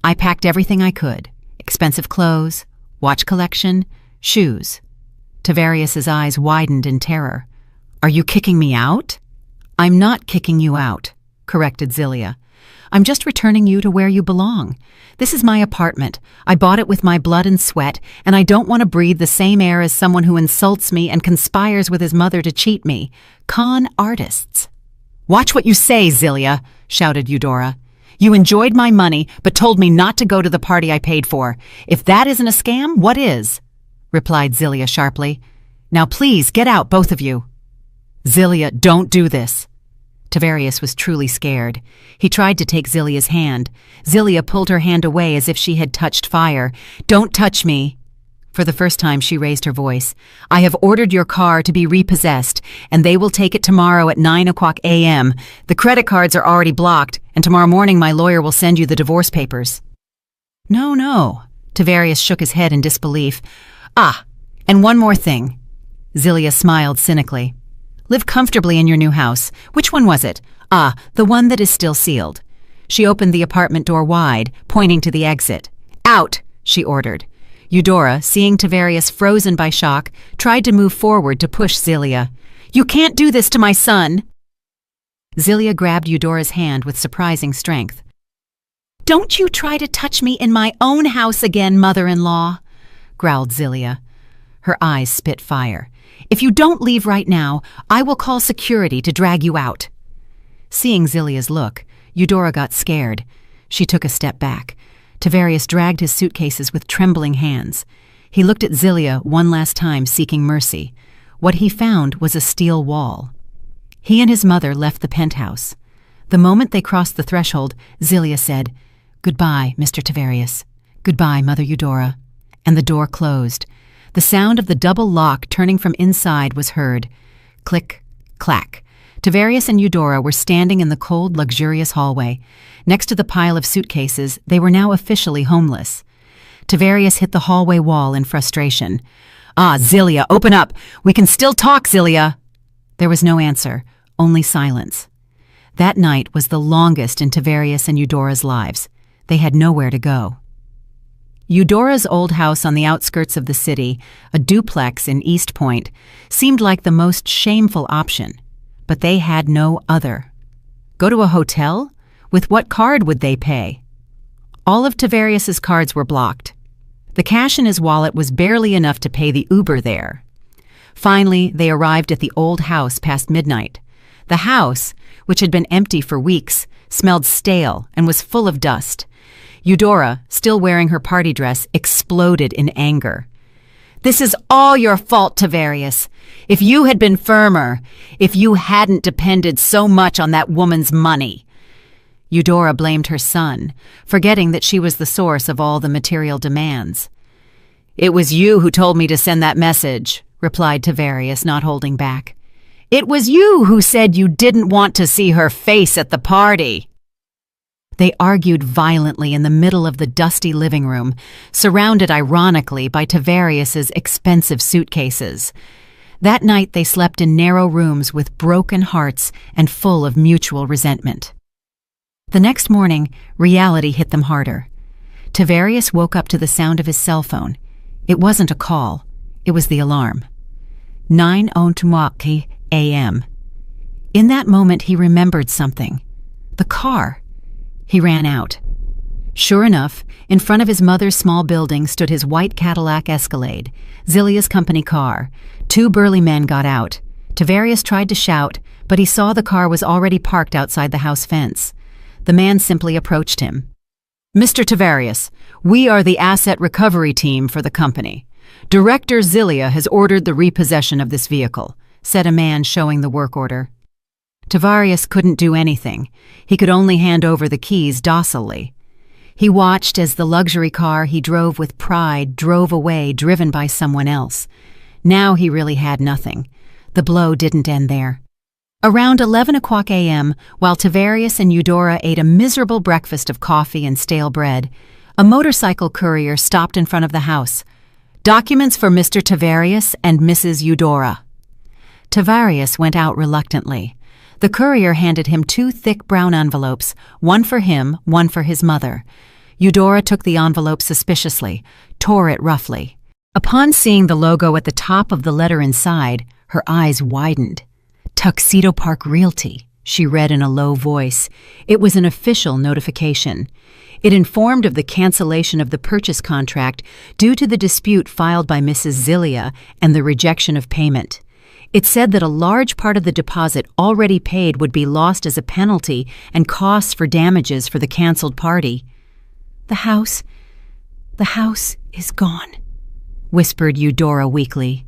I packed everything I could. Expensive clothes, watch collection, Shoes. Tavarius's eyes widened in terror. Are you kicking me out? I'm not kicking you out, corrected Zilia. I'm just returning you to where you belong. This is my apartment. I bought it with my blood and sweat, and I don't want to breathe the same air as someone who insults me and conspires with his mother to cheat me. Con artists. Watch what you say, Zilia, shouted Eudora. You enjoyed my money, but told me not to go to the party I paid for. If that isn't a scam, what is? Replied Zilia sharply. Now please, get out, both of you. Zilia, don't do this. Tavarius was truly scared. He tried to take Zilia's hand. Zilia pulled her hand away as if she had touched fire. Don't touch me. For the first time, she raised her voice. I have ordered your car to be repossessed, and they will take it tomorrow at 9:00 a.m. The credit cards are already blocked, and tomorrow morning my lawyer will send you the divorce papers. No. Tavarius shook his head in disbelief. Ah, and one more thing. Zilia smiled cynically. Live comfortably in your new house. Which one was it? Ah, the one that is still sealed. She opened the apartment door wide, pointing to the exit. Out, she ordered. Eudora, seeing Tavarius frozen by shock, tried to move forward to push Zilia. You can't do this to my son! Zilia grabbed Eudora's hand with surprising strength. Don't you try to touch me in my own house again, mother-in-law, growled Zilia. Her eyes spit fire. If you don't leave right now, I will call security to drag you out. Seeing Zilia's look, Eudora got scared. She took a step back. Tavarius dragged his suitcases with trembling hands. He looked at Zilia one last time, seeking mercy. What he found was a steel wall. He and his mother left the penthouse. The moment they crossed the threshold, Zilia said, Goodbye, Mr. Tavarius. Goodbye, Mother Eudora. And the door closed. The sound of the double lock turning from inside was heard. Click, clack. Tavarius and Eudora were standing in the cold, luxurious hallway. Next to the pile of suitcases, they were now officially homeless. Tavarius hit the hallway wall in frustration. Ah, Zilia, open up! We can still talk, Zilia! There was no answer, only silence. That night was the longest in Tavarius and Eudora's lives. They had nowhere to go. Eudora's old house on the outskirts of the city, a duplex in East Point, seemed like the most shameful option, but they had no other. Go to a hotel? With what card would they pay? All of Tavarius's cards were blocked. The cash in his wallet was barely enough to pay the Uber there. Finally, they arrived at the old house past midnight. The house, which had been empty for weeks, smelled stale and was full of dust. Eudora, still wearing her party dress, exploded in anger. This is all your fault, Tavarius. If you had been firmer, if you hadn't depended so much on that woman's money. Eudora blamed her son, forgetting that she was the source of all the material demands. It was you who told me to send that message, replied Tavarius, not holding back. It was you who said you didn't want to see her face at the party. They argued violently in the middle of the dusty living room, surrounded ironically by Tavarius's expensive suitcases. That night they slept in narrow rooms with broken hearts and full of mutual resentment. The next morning, reality hit them harder. Tavarius woke up to the sound of his cell phone. It wasn't a call. It was the alarm. 9:00 a.m. In that moment he remembered something. The car. He ran out. Sure enough, in front of his mother's small building stood his white Cadillac Escalade, Zilia's company car. Two burly men got out. Tavarius tried to shout, but he saw the car was already parked outside the house fence. The man simply approached him. Mr. Tavarius, we are the asset recovery team for the company. Director Zilia has ordered the repossession of this vehicle, said a man showing the work order. Tavarius couldn't do anything. He could only hand over the keys docilely. He watched as the luxury car he drove with pride drove away, driven by someone else. Now he really had nothing. The blow didn't end there. Around 11:00 a.m., while Tavarius and Eudora ate a miserable breakfast of coffee and stale bread, a motorcycle courier stopped in front of the house. Documents for Mr. Tavarius and Mrs. Eudora. Tavarius went out reluctantly. The courier handed him two thick brown envelopes, one for him, one for his mother. Eudora took the envelope suspiciously, tore it roughly. Upon seeing the logo at the top of the letter inside, her eyes widened. Tuxedo Park Realty, she read in a low voice. It was an official notification. It informed of the cancellation of the purchase contract due to the dispute filed by Mrs. Zilia and the rejection of payment. It said that a large part of the deposit already paid would be lost as a penalty and costs for damages for the canceled party. The house is gone," whispered Eudora weakly.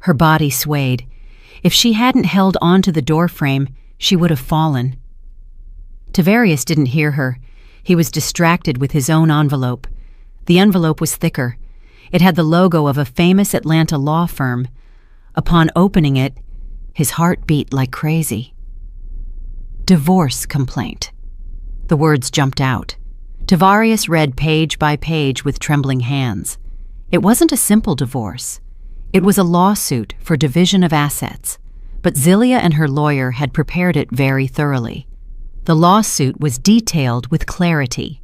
Her body swayed. If she hadn't held on to the doorframe, she would have fallen. Tavarius didn't hear her. He was distracted with his own envelope. The envelope was thicker. It had the logo of a famous Atlanta law firm. Upon opening it, his heart beat like crazy. "Divorce complaint." The words jumped out. Tavarius read page by page with trembling hands. It wasn't a simple divorce. It was a lawsuit for division of assets, but Zilia and her lawyer had prepared it very thoroughly. The lawsuit was detailed with clarity.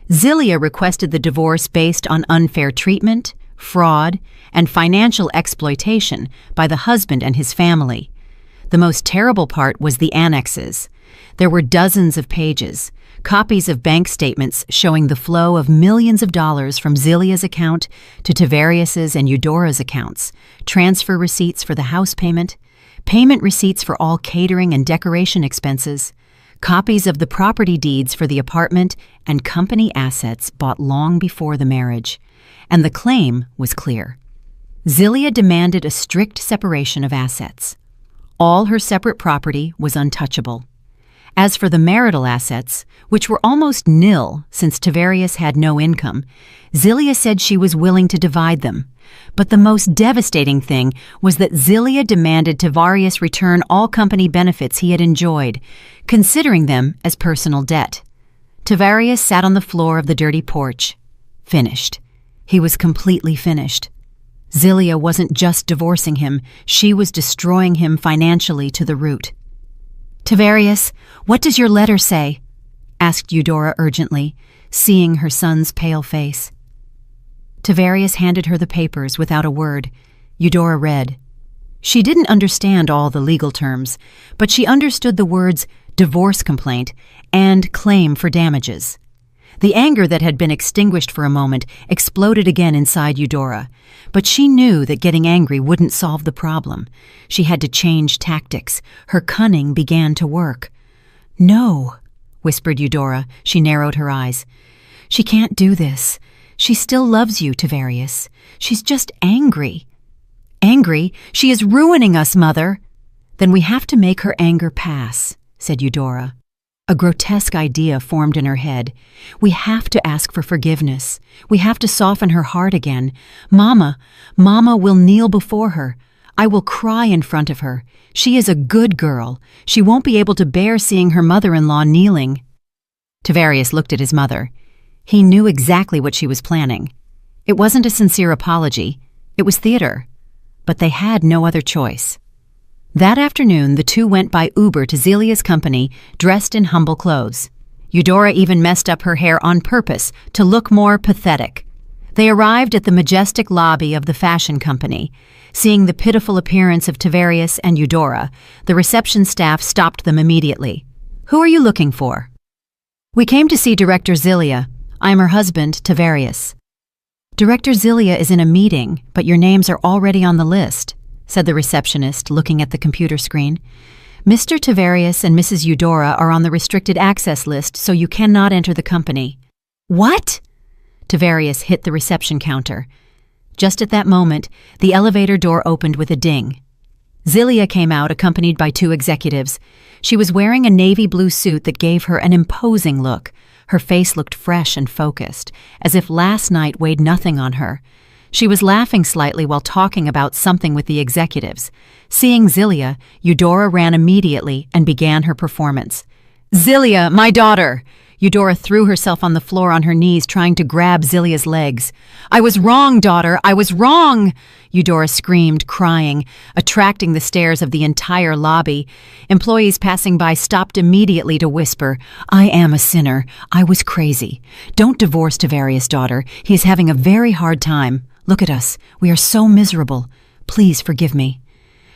Zilia requested the divorce based on unfair treatment, fraud, and financial exploitation by the husband and his family. The most terrible part was the annexes. There were dozens of pages, copies of bank statements showing the flow of millions of dollars from Zilia's account to Tavarius's and Eudora's accounts, transfer receipts for the house payment receipts for all catering and decoration expenses, copies of the property deeds for the apartment and company assets bought long before the marriage. And the claim was clear. Zilia demanded a strict separation of assets. All her separate property was untouchable. As for the marital assets, which were almost nil since Tavarius had no income, Zilia said she was willing to divide them. But the most devastating thing was that Zilia demanded Tavarius return all company benefits he had enjoyed, considering them as personal debt. Tavarius sat on the floor of the dirty porch. Finished. He was completely finished. Zilia wasn't just divorcing him, she was destroying him financially to the root. "Tavarius, what does your letter say?" asked Eudora urgently, seeing her son's pale face. Tavarius handed her the papers without a word. Eudora read. She didn't understand all the legal terms, but she understood the words divorce complaint and claim for damages. The anger that had been extinguished for a moment exploded again inside Eudora, but she knew that getting angry wouldn't solve the problem. She had to change tactics. Her cunning began to work. "No," whispered Eudora. She narrowed her eyes. "She can't do this. She still loves you, Tavarius. She's just angry." "Angry? She is ruining us, Mother." "Then we have to make her anger pass," said Eudora. A grotesque idea formed in her head. "We have to ask for forgiveness. We have to soften her heart again. Mama will kneel before her. I will cry in front of her. She is a good girl. She won't be able to bear seeing her mother-in-law kneeling." Tavarius looked at his mother. He knew exactly what she was planning. It wasn't a sincere apology. It was theater. But they had no other choice. That afternoon, the two went by Uber to Zilia's company, dressed in humble clothes. Eudora even messed up her hair on purpose to look more pathetic. They arrived at the majestic lobby of the fashion company. Seeing the pitiful appearance of Tavarius and Eudora, the reception staff stopped them immediately. "Who are you looking for?" "We came to see Director Zilia. I am her husband, Tavarius." "Director Zilia is in a meeting, but your names are already on the list," said the receptionist, looking at the computer screen. "Mr. Tavarius and Mrs. Eudora are on the restricted access list, so you cannot enter the company." "What?" Tavarius hit the reception counter. Just at that moment, the elevator door opened with a ding. Zilia came out accompanied by two executives. She was wearing a navy blue suit that gave her an imposing look. Her face looked fresh and focused, as if last night weighed nothing on her. She was laughing slightly while talking about something with the executives. Seeing Zilia, Eudora ran immediately and began her performance. "Zilia, my daughter!" Eudora threw herself on the floor on her knees, trying to grab Zilia's legs. "I was wrong, daughter! I was wrong!" Eudora screamed, crying, attracting the stares of the entire lobby. Employees passing by stopped immediately to whisper, "I am a sinner. I was crazy. Don't divorce Tavarius, daughter. He is having a very hard time. Look at us. We are so miserable. Please forgive me."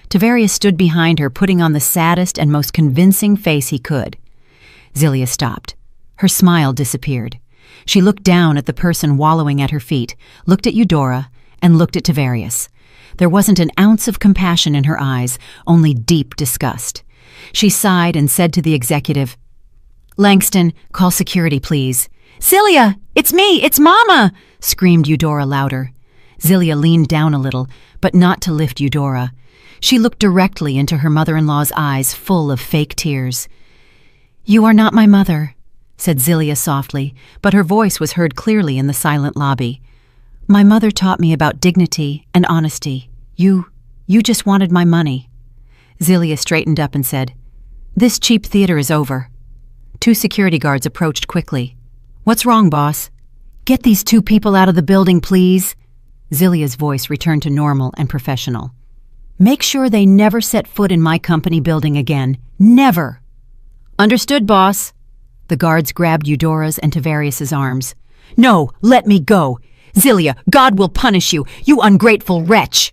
Tavarius stood behind her, putting on the saddest and most convincing face he could. Zelia stopped. Her smile disappeared. She looked down at the person wallowing at her feet, looked at Eudora, and looked at Tavarius. There wasn't an ounce of compassion in her eyes, only deep disgust. She sighed and said to the executive, "Langston, call security, please." "Zelia, it's me, it's Mama!" screamed Eudora louder. Zelia leaned down a little, but not to lift Eudora. She looked directly into her mother-in-law's eyes full of fake tears. "You are not my mother," said Zelia softly, but her voice was heard clearly in the silent lobby. "My mother taught me about dignity and honesty. You just wanted my money." Zelia straightened up and said, "This cheap theater is over." 2 security guards approached quickly. "What's wrong, boss?" "Get these 2 people out of the building, please." Zelia's voice returned to normal and professional. "Make sure they never set foot in my company building again. Never." "Understood, boss." The guards grabbed Eudora's and Tavarius's arms. "No, let me go. Zelia, God will punish you, you ungrateful wretch."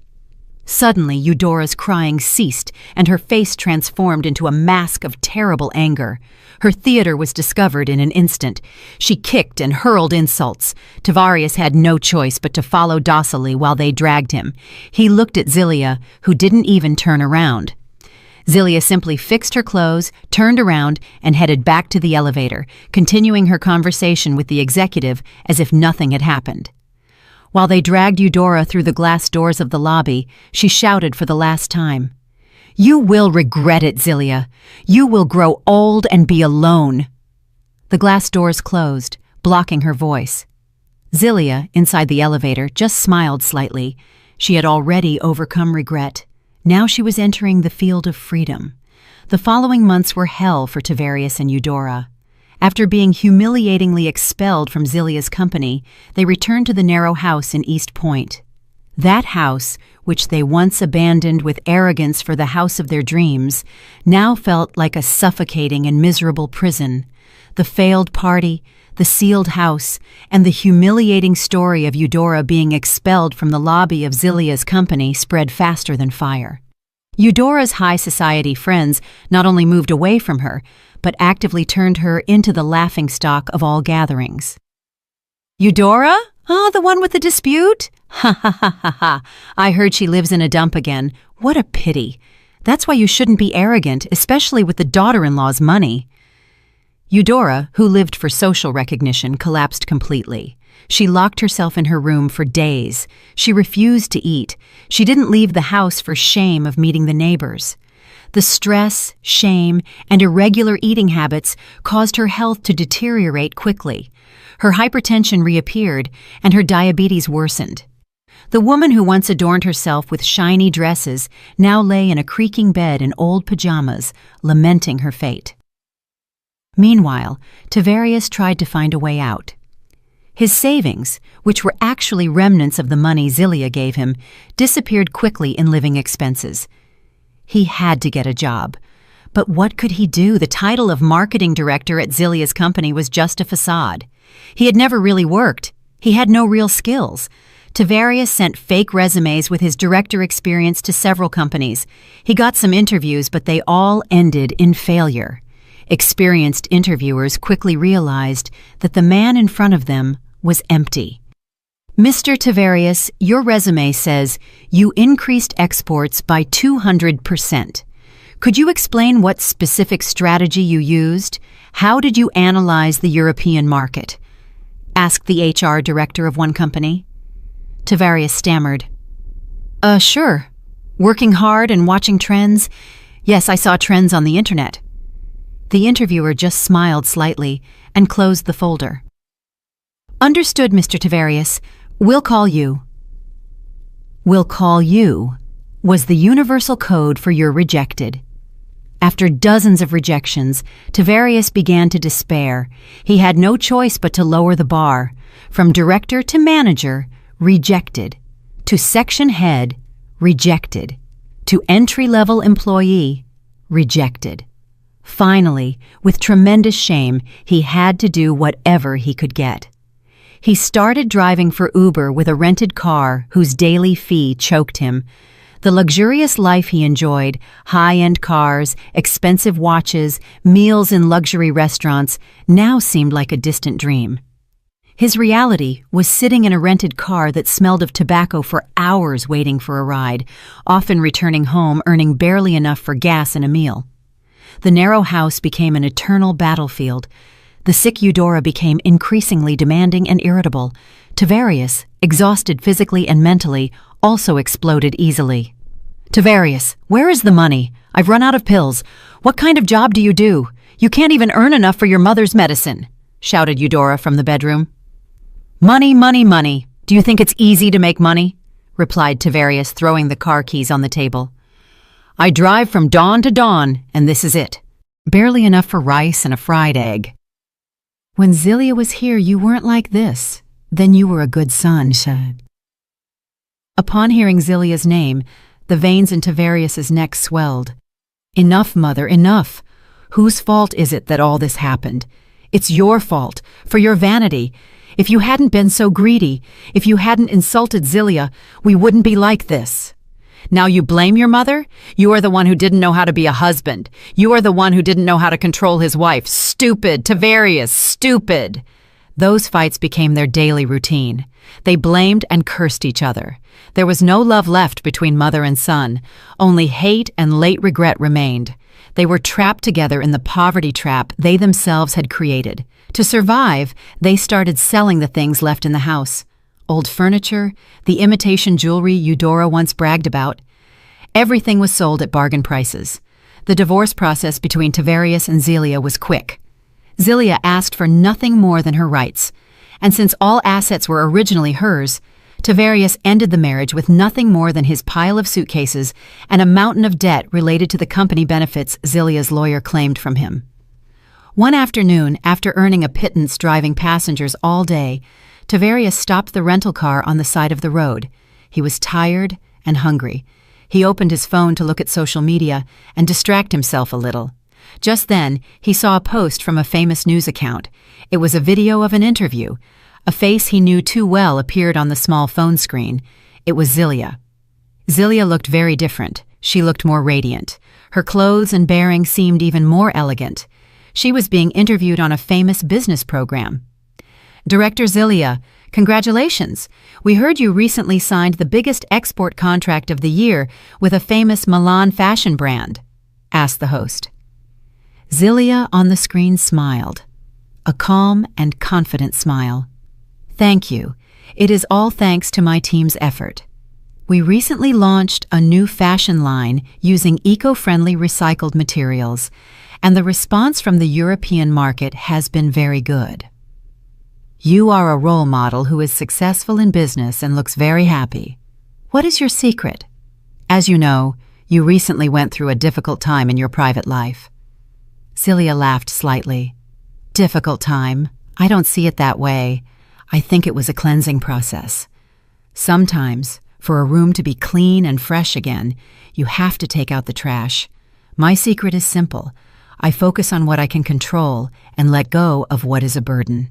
Suddenly, Eudora's crying ceased, and her face transformed into a mask of terrible anger. Her theater was discovered in an instant. She kicked and hurled insults. Tavarius had no choice but to follow docilely while they dragged him. He looked at Zelia, who didn't even turn around. Zelia simply fixed her clothes, turned around, and headed back to the elevator, continuing her conversation with the executive as if nothing had happened. While they dragged Eudora through the glass doors of the lobby, she shouted for the last time, "You will regret it, Zelia. You will grow old and be alone." The glass doors closed, blocking her voice. Zelia, inside the elevator, just smiled slightly. She had already overcome regret. Now she was entering the field of freedom. The following months were hell for Tavarius and Eudora. After being humiliatingly expelled from Zelia's company, they returned to the narrow house in East Point. That house, which they once abandoned with arrogance for the house of their dreams, now felt like a suffocating and miserable prison. The failed party, the sealed house, and the humiliating story of Eudora being expelled from the lobby of Zelia's company spread faster than fire. Eudora's high society friends not only moved away from her, but actively turned her into the laughingstock of all gatherings. "Eudora? Oh, the one with the dispute? Ha ha ha ha ha. I heard she lives in a dump again. What a pity. That's why you shouldn't be arrogant, especially with the daughter-in-law's money." Eudora, who lived for social recognition, collapsed completely. She locked herself in her room for days. She refused to eat. She didn't leave the house for shame of meeting the neighbors. The stress, shame, and irregular eating habits caused her health to deteriorate quickly. Her hypertension reappeared, and her diabetes worsened. The woman who once adorned herself with shiny dresses now lay in a creaking bed in old pajamas, lamenting her fate. Meanwhile, Tavarius tried to find a way out. His savings, which were actually remnants of the money Zelia gave him, disappeared quickly in living expenses. He had to get a job. But what could he do? The title of marketing director at Zelia's company was just a facade. He had never really worked. He had no real skills. Tavarius sent fake resumes with his director experience to several companies. He got some interviews, but they all ended in failure. Experienced interviewers quickly realized that the man in front of them was empty. "Mr. Tavarius, your resume says you increased exports by 200%. Could you explain what specific strategy you used? How did you analyze the European market?" asked the HR director of one company. Tavarius stammered. Sure. Working hard and watching trends. Yes, I saw trends on the internet." The interviewer just smiled slightly and closed the folder. "Understood, Mr. Tavarius. We'll call you." "We'll call you" was the universal code for you're rejected. After dozens of rejections, Tavarius began to despair. He had no choice but to lower the bar. From director to manager, rejected. To section head, rejected. To entry-level employee, rejected. Finally, with tremendous shame, he had to do whatever he could get. He started driving for Uber with a rented car whose daily fee choked him. The luxurious life he enjoyed, high-end cars, expensive watches, meals in luxury restaurants, now seemed like a distant dream. His reality was sitting in a rented car that smelled of tobacco for hours waiting for a ride, often returning home earning barely enough for gas and a meal. The narrow house became an eternal battlefield. The sick Eudora became increasingly demanding and irritable. Tavarius, exhausted physically and mentally, also exploded easily. "Tavarius, where is the money? I've run out of pills. What kind of job do you do? You can't even earn enough for your mother's medicine," shouted Eudora from the bedroom. "Money, money, money. Do you think it's easy to make money?" replied Tavarius, throwing the car keys on the table. "I drive from dawn to dawn, and this is it. Barely enough for rice and a fried egg." "When Zelia was here, you weren't like this. Then you were a good son," said. Upon hearing Zelia's name, the veins in Tavarius's neck swelled. "Enough, mother, enough. Whose fault is it that all this happened? It's your fault, for your vanity. If you hadn't been so greedy, if you hadn't insulted Zelia, we wouldn't be like this. Now you blame your mother? You are the one who didn't know how to be a husband. You are the one who didn't know how to control his wife. Stupid, Tavarius, stupid." Those fights became their daily routine. They blamed and cursed each other. There was no love left between mother and son. Only hate and late regret remained. They were trapped together in the poverty trap they themselves had created. To survive, they started selling the things left in the house. Old furniture, the imitation jewelry Eudora once bragged about. Everything was sold at bargain prices. The divorce process between Tavarius and Zelia was quick. Zelia asked for nothing more than her rights, and since all assets were originally hers, Tavarius ended the marriage with nothing more than his pile of suitcases and a mountain of debt related to the company benefits Zelia's lawyer claimed from him. One afternoon, after earning a pittance driving passengers all day, Tavarius stopped the rental car on the side of the road. He was tired and hungry. He opened his phone to look at social media and distract himself a little. Just then, he saw a post from a famous news account. It was a video of an interview. A face he knew too well appeared on the small phone screen. It was Zelia. Zelia looked very different. She looked more radiant. Her clothes and bearing seemed even more elegant. She was being interviewed on a famous business program. "Director Zelia, congratulations! We heard you recently signed the biggest export contract of the year with a famous Milan fashion brand," asked the host. Zelia on the screen smiled. A calm and confident smile. "Thank you. It is all thanks to my team's effort. We recently launched a new fashion line using eco-friendly recycled materials, and the response from the European market has been very good. You are a role model who is successful in business and looks very happy. What is your secret? As you know, you recently went through a difficult time in your private life." Zelia laughed slightly. "Difficult time? I don't see it that way. I think it was a cleansing process. Sometimes, for a room to be clean and fresh again, you have to take out the trash. My secret is simple. I focus on what I can control and let go of what is a burden."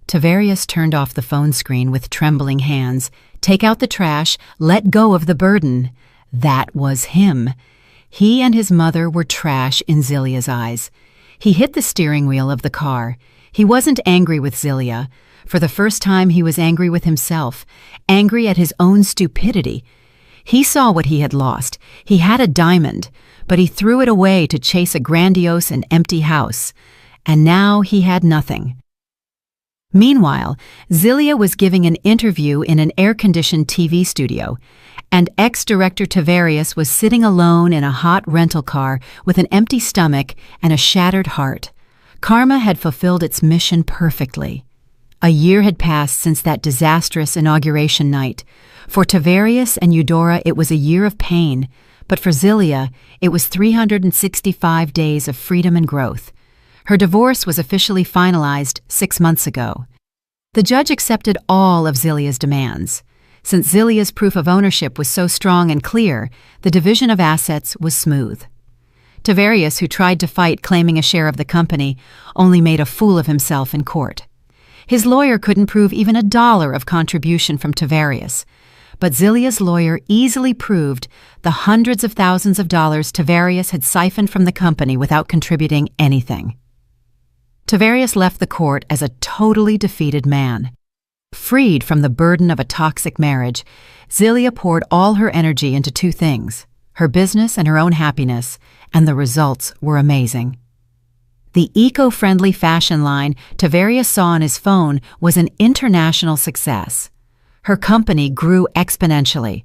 Tavarius turned off the phone screen with trembling hands. Take out the trash, let go of the burden. That was him. He and his mother were trash in Zelia's eyes. He hit the steering wheel of the car. He wasn't angry with Zelia. For the first time, he was angry with himself, angry at his own stupidity. He saw what he had lost. He had a diamond, but he threw it away to chase a grandiose and empty house. And now he had nothing. Meanwhile, Zelia was giving an interview in an air-conditioned TV studio, and ex-director Tavarius was sitting alone in a hot rental car with an empty stomach and a shattered heart. Karma had fulfilled its mission perfectly. A year had passed since that disastrous inauguration night. For Tavarius and Eudora, it was a year of pain, but for Zelia, it was 365 days of freedom and growth. Her divorce was officially finalized 6 months ago. The judge accepted all of Zelia's demands. Since Zelia's proof of ownership was so strong and clear, the division of assets was smooth. Tavarius, who tried to fight claiming a share of the company, only made a fool of himself in court. His lawyer couldn't prove even $1 of contribution from Tavarius, but Zilia's lawyer easily proved the hundreds of thousands of dollars Tavarius had siphoned from the company without contributing anything. Tavarius left the court as a totally defeated man. Freed from the burden of a toxic marriage, Zilia poured all her energy into two things: her business and her own happiness, and the results were amazing. The eco-friendly fashion line Tavarius saw on his phone was an international success. Her company grew exponentially.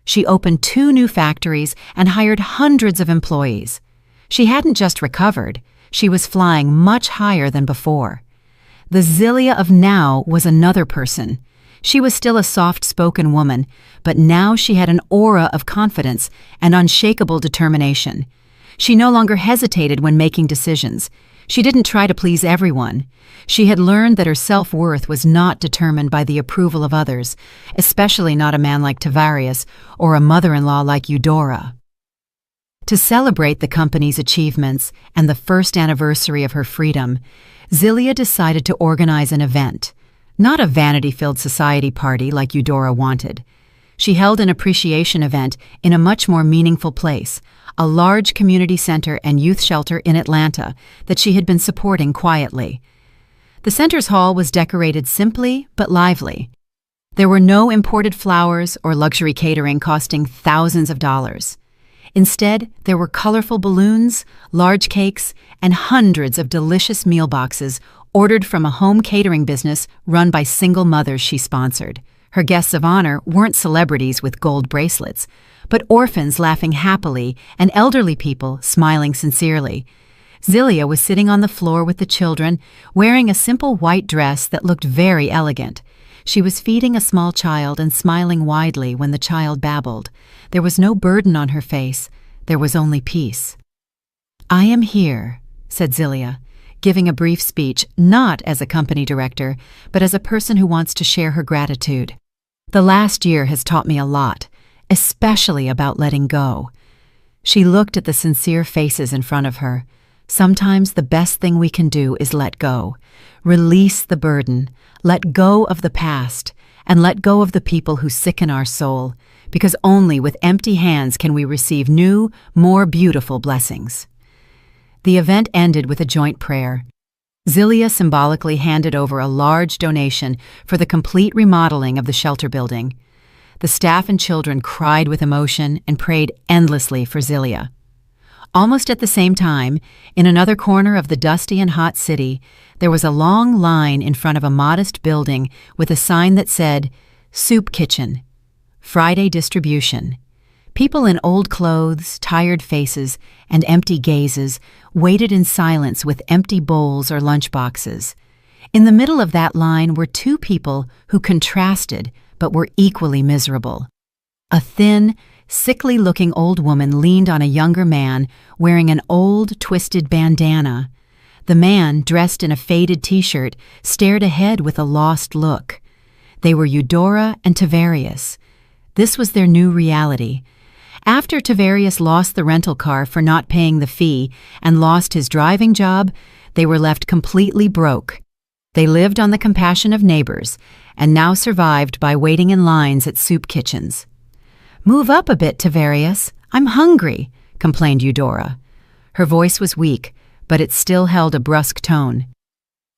She opened 2 new factories and hired hundreds of employees. She hadn't just recovered, she was flying much higher than before. The Zilia of now was another person. She was still a soft-spoken woman, but now she had an aura of confidence and unshakable determination. She no longer hesitated when making decisions. She didn't try to please everyone. She had learned that her self-worth was not determined by the approval of others, especially not a man like Tavarius or a mother-in-law like Eudora. To celebrate the company's achievements and the first anniversary of her freedom, Zilia decided to organize an event, not a vanity-filled society party like Eudora wanted. She held an appreciation event in a much more meaningful place, a large community center and youth shelter in Atlanta that she had been supporting quietly. The center's hall was decorated simply but lively. There were no imported flowers or luxury catering costing thousands of dollars. Instead, there were colorful balloons, large cakes, and hundreds of delicious meal boxes ordered from a home catering business run by single mothers she sponsored. Her guests of honor weren't celebrities with gold bracelets, but orphans laughing happily and elderly people smiling sincerely. Zilia was sitting on the floor with the children, wearing a simple white dress that looked very elegant. She was feeding a small child and smiling widely when the child babbled. There was no burden on her face. There was only peace. "I am here," said Zilia, giving a brief speech not as a company director, but as a person who wants to share her gratitude. "The last year has taught me a lot, especially about letting go." She looked at the sincere faces in front of her. Sometimes the best thing we can do is let go. Release the burden, let go of the past, and let go of the people who sicken our soul, because only with empty hands can we receive new, more beautiful blessings. The event ended with a joint prayer. Zilia symbolically handed over a large donation for the complete remodeling of the shelter building. The staff and children cried with emotion and prayed endlessly for Zilia. Almost at the same time, in another corner of the dusty and hot city, there was a long line in front of a modest building with a sign that said, "Soup Kitchen, Friday Distribution." People in old clothes, tired faces, and empty gazes waited in silence with empty bowls or lunchboxes. In the middle of that line were 2 people who contrasted but were equally miserable. A thin, sickly-looking old woman leaned on a younger man wearing an old, twisted bandana. The man, dressed in a faded t-shirt, stared ahead with a lost look. They were Eudora and Tavarius. This was their new reality. After Tavarius lost the rental car for not paying the fee and lost his driving job, they were left completely broke. They lived on the compassion of neighbors and now survived by waiting in lines at soup kitchens. "Move up a bit, Tavarius. I'm hungry," complained Eudora. Her voice was weak, but it still held a brusque tone.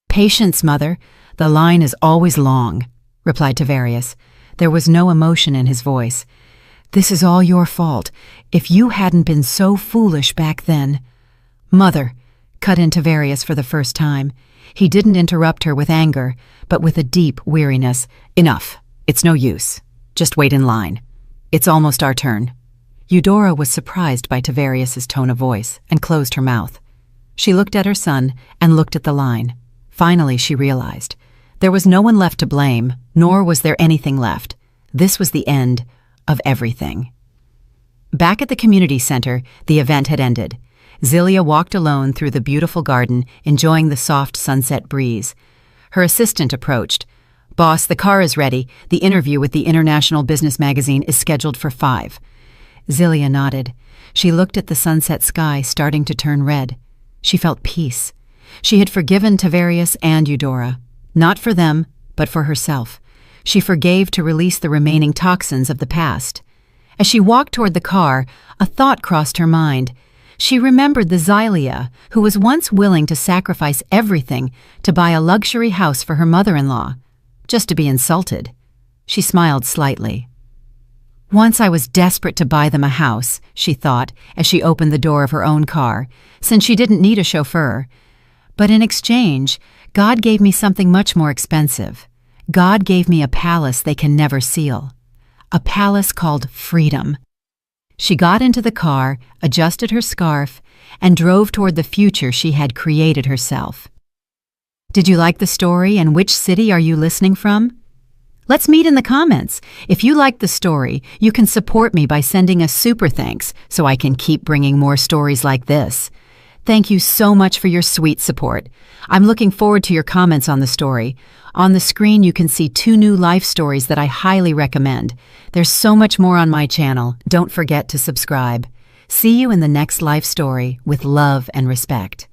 "Patience, mother. The line is always long," replied Tavarius. There was no emotion in his voice. "This is all your fault. If you hadn't been so foolish back then—" "Mother," cut in Tavarius for the first time. He didn't interrupt her with anger, but with a deep weariness. "Enough. It's no use. Just wait in line. It's almost our turn." Eudora was surprised by Tavarius's tone of voice and closed her mouth. She looked at her son and looked at the line. Finally, she realized. There was no one left to blame, nor was there anything left. This was the end of everything. Back at the community center, the event had ended. Zilia walked alone through the beautiful garden, enjoying the soft sunset breeze. Her assistant approached. "Boss, the car is ready. The interview with the International Business Magazine is scheduled for 5. Zilia nodded. She looked at the sunset sky starting to turn red. She felt peace. She had forgiven Tavarius and Eudora. Not for them, but for herself. She forgave to release the remaining toxins of the past. As she walked toward the car, a thought crossed her mind. She remembered the Xylia, who was once willing to sacrifice everything to buy a luxury house for her mother-in-law, just to be insulted. She smiled slightly. Once I was desperate to buy them a house, she thought, as she opened the door of her own car, since she didn't need a chauffeur. But in exchange, God gave me something much more expensive. God gave me a palace they can never seal. A palace called freedom. She got into the car, adjusted her scarf, and drove toward the future she had created herself. Did you like the story, and which city are you listening from? Let's meet in the comments. If you liked the story, you can support me by sending a super thanks so I can keep bringing more stories like this. Thank you so much for your sweet support. I'm looking forward to your comments on the story. On the screen, you can see 2 new life stories that I highly recommend. There's so much more on my channel. Don't forget to subscribe. See you in the next life story with love and respect.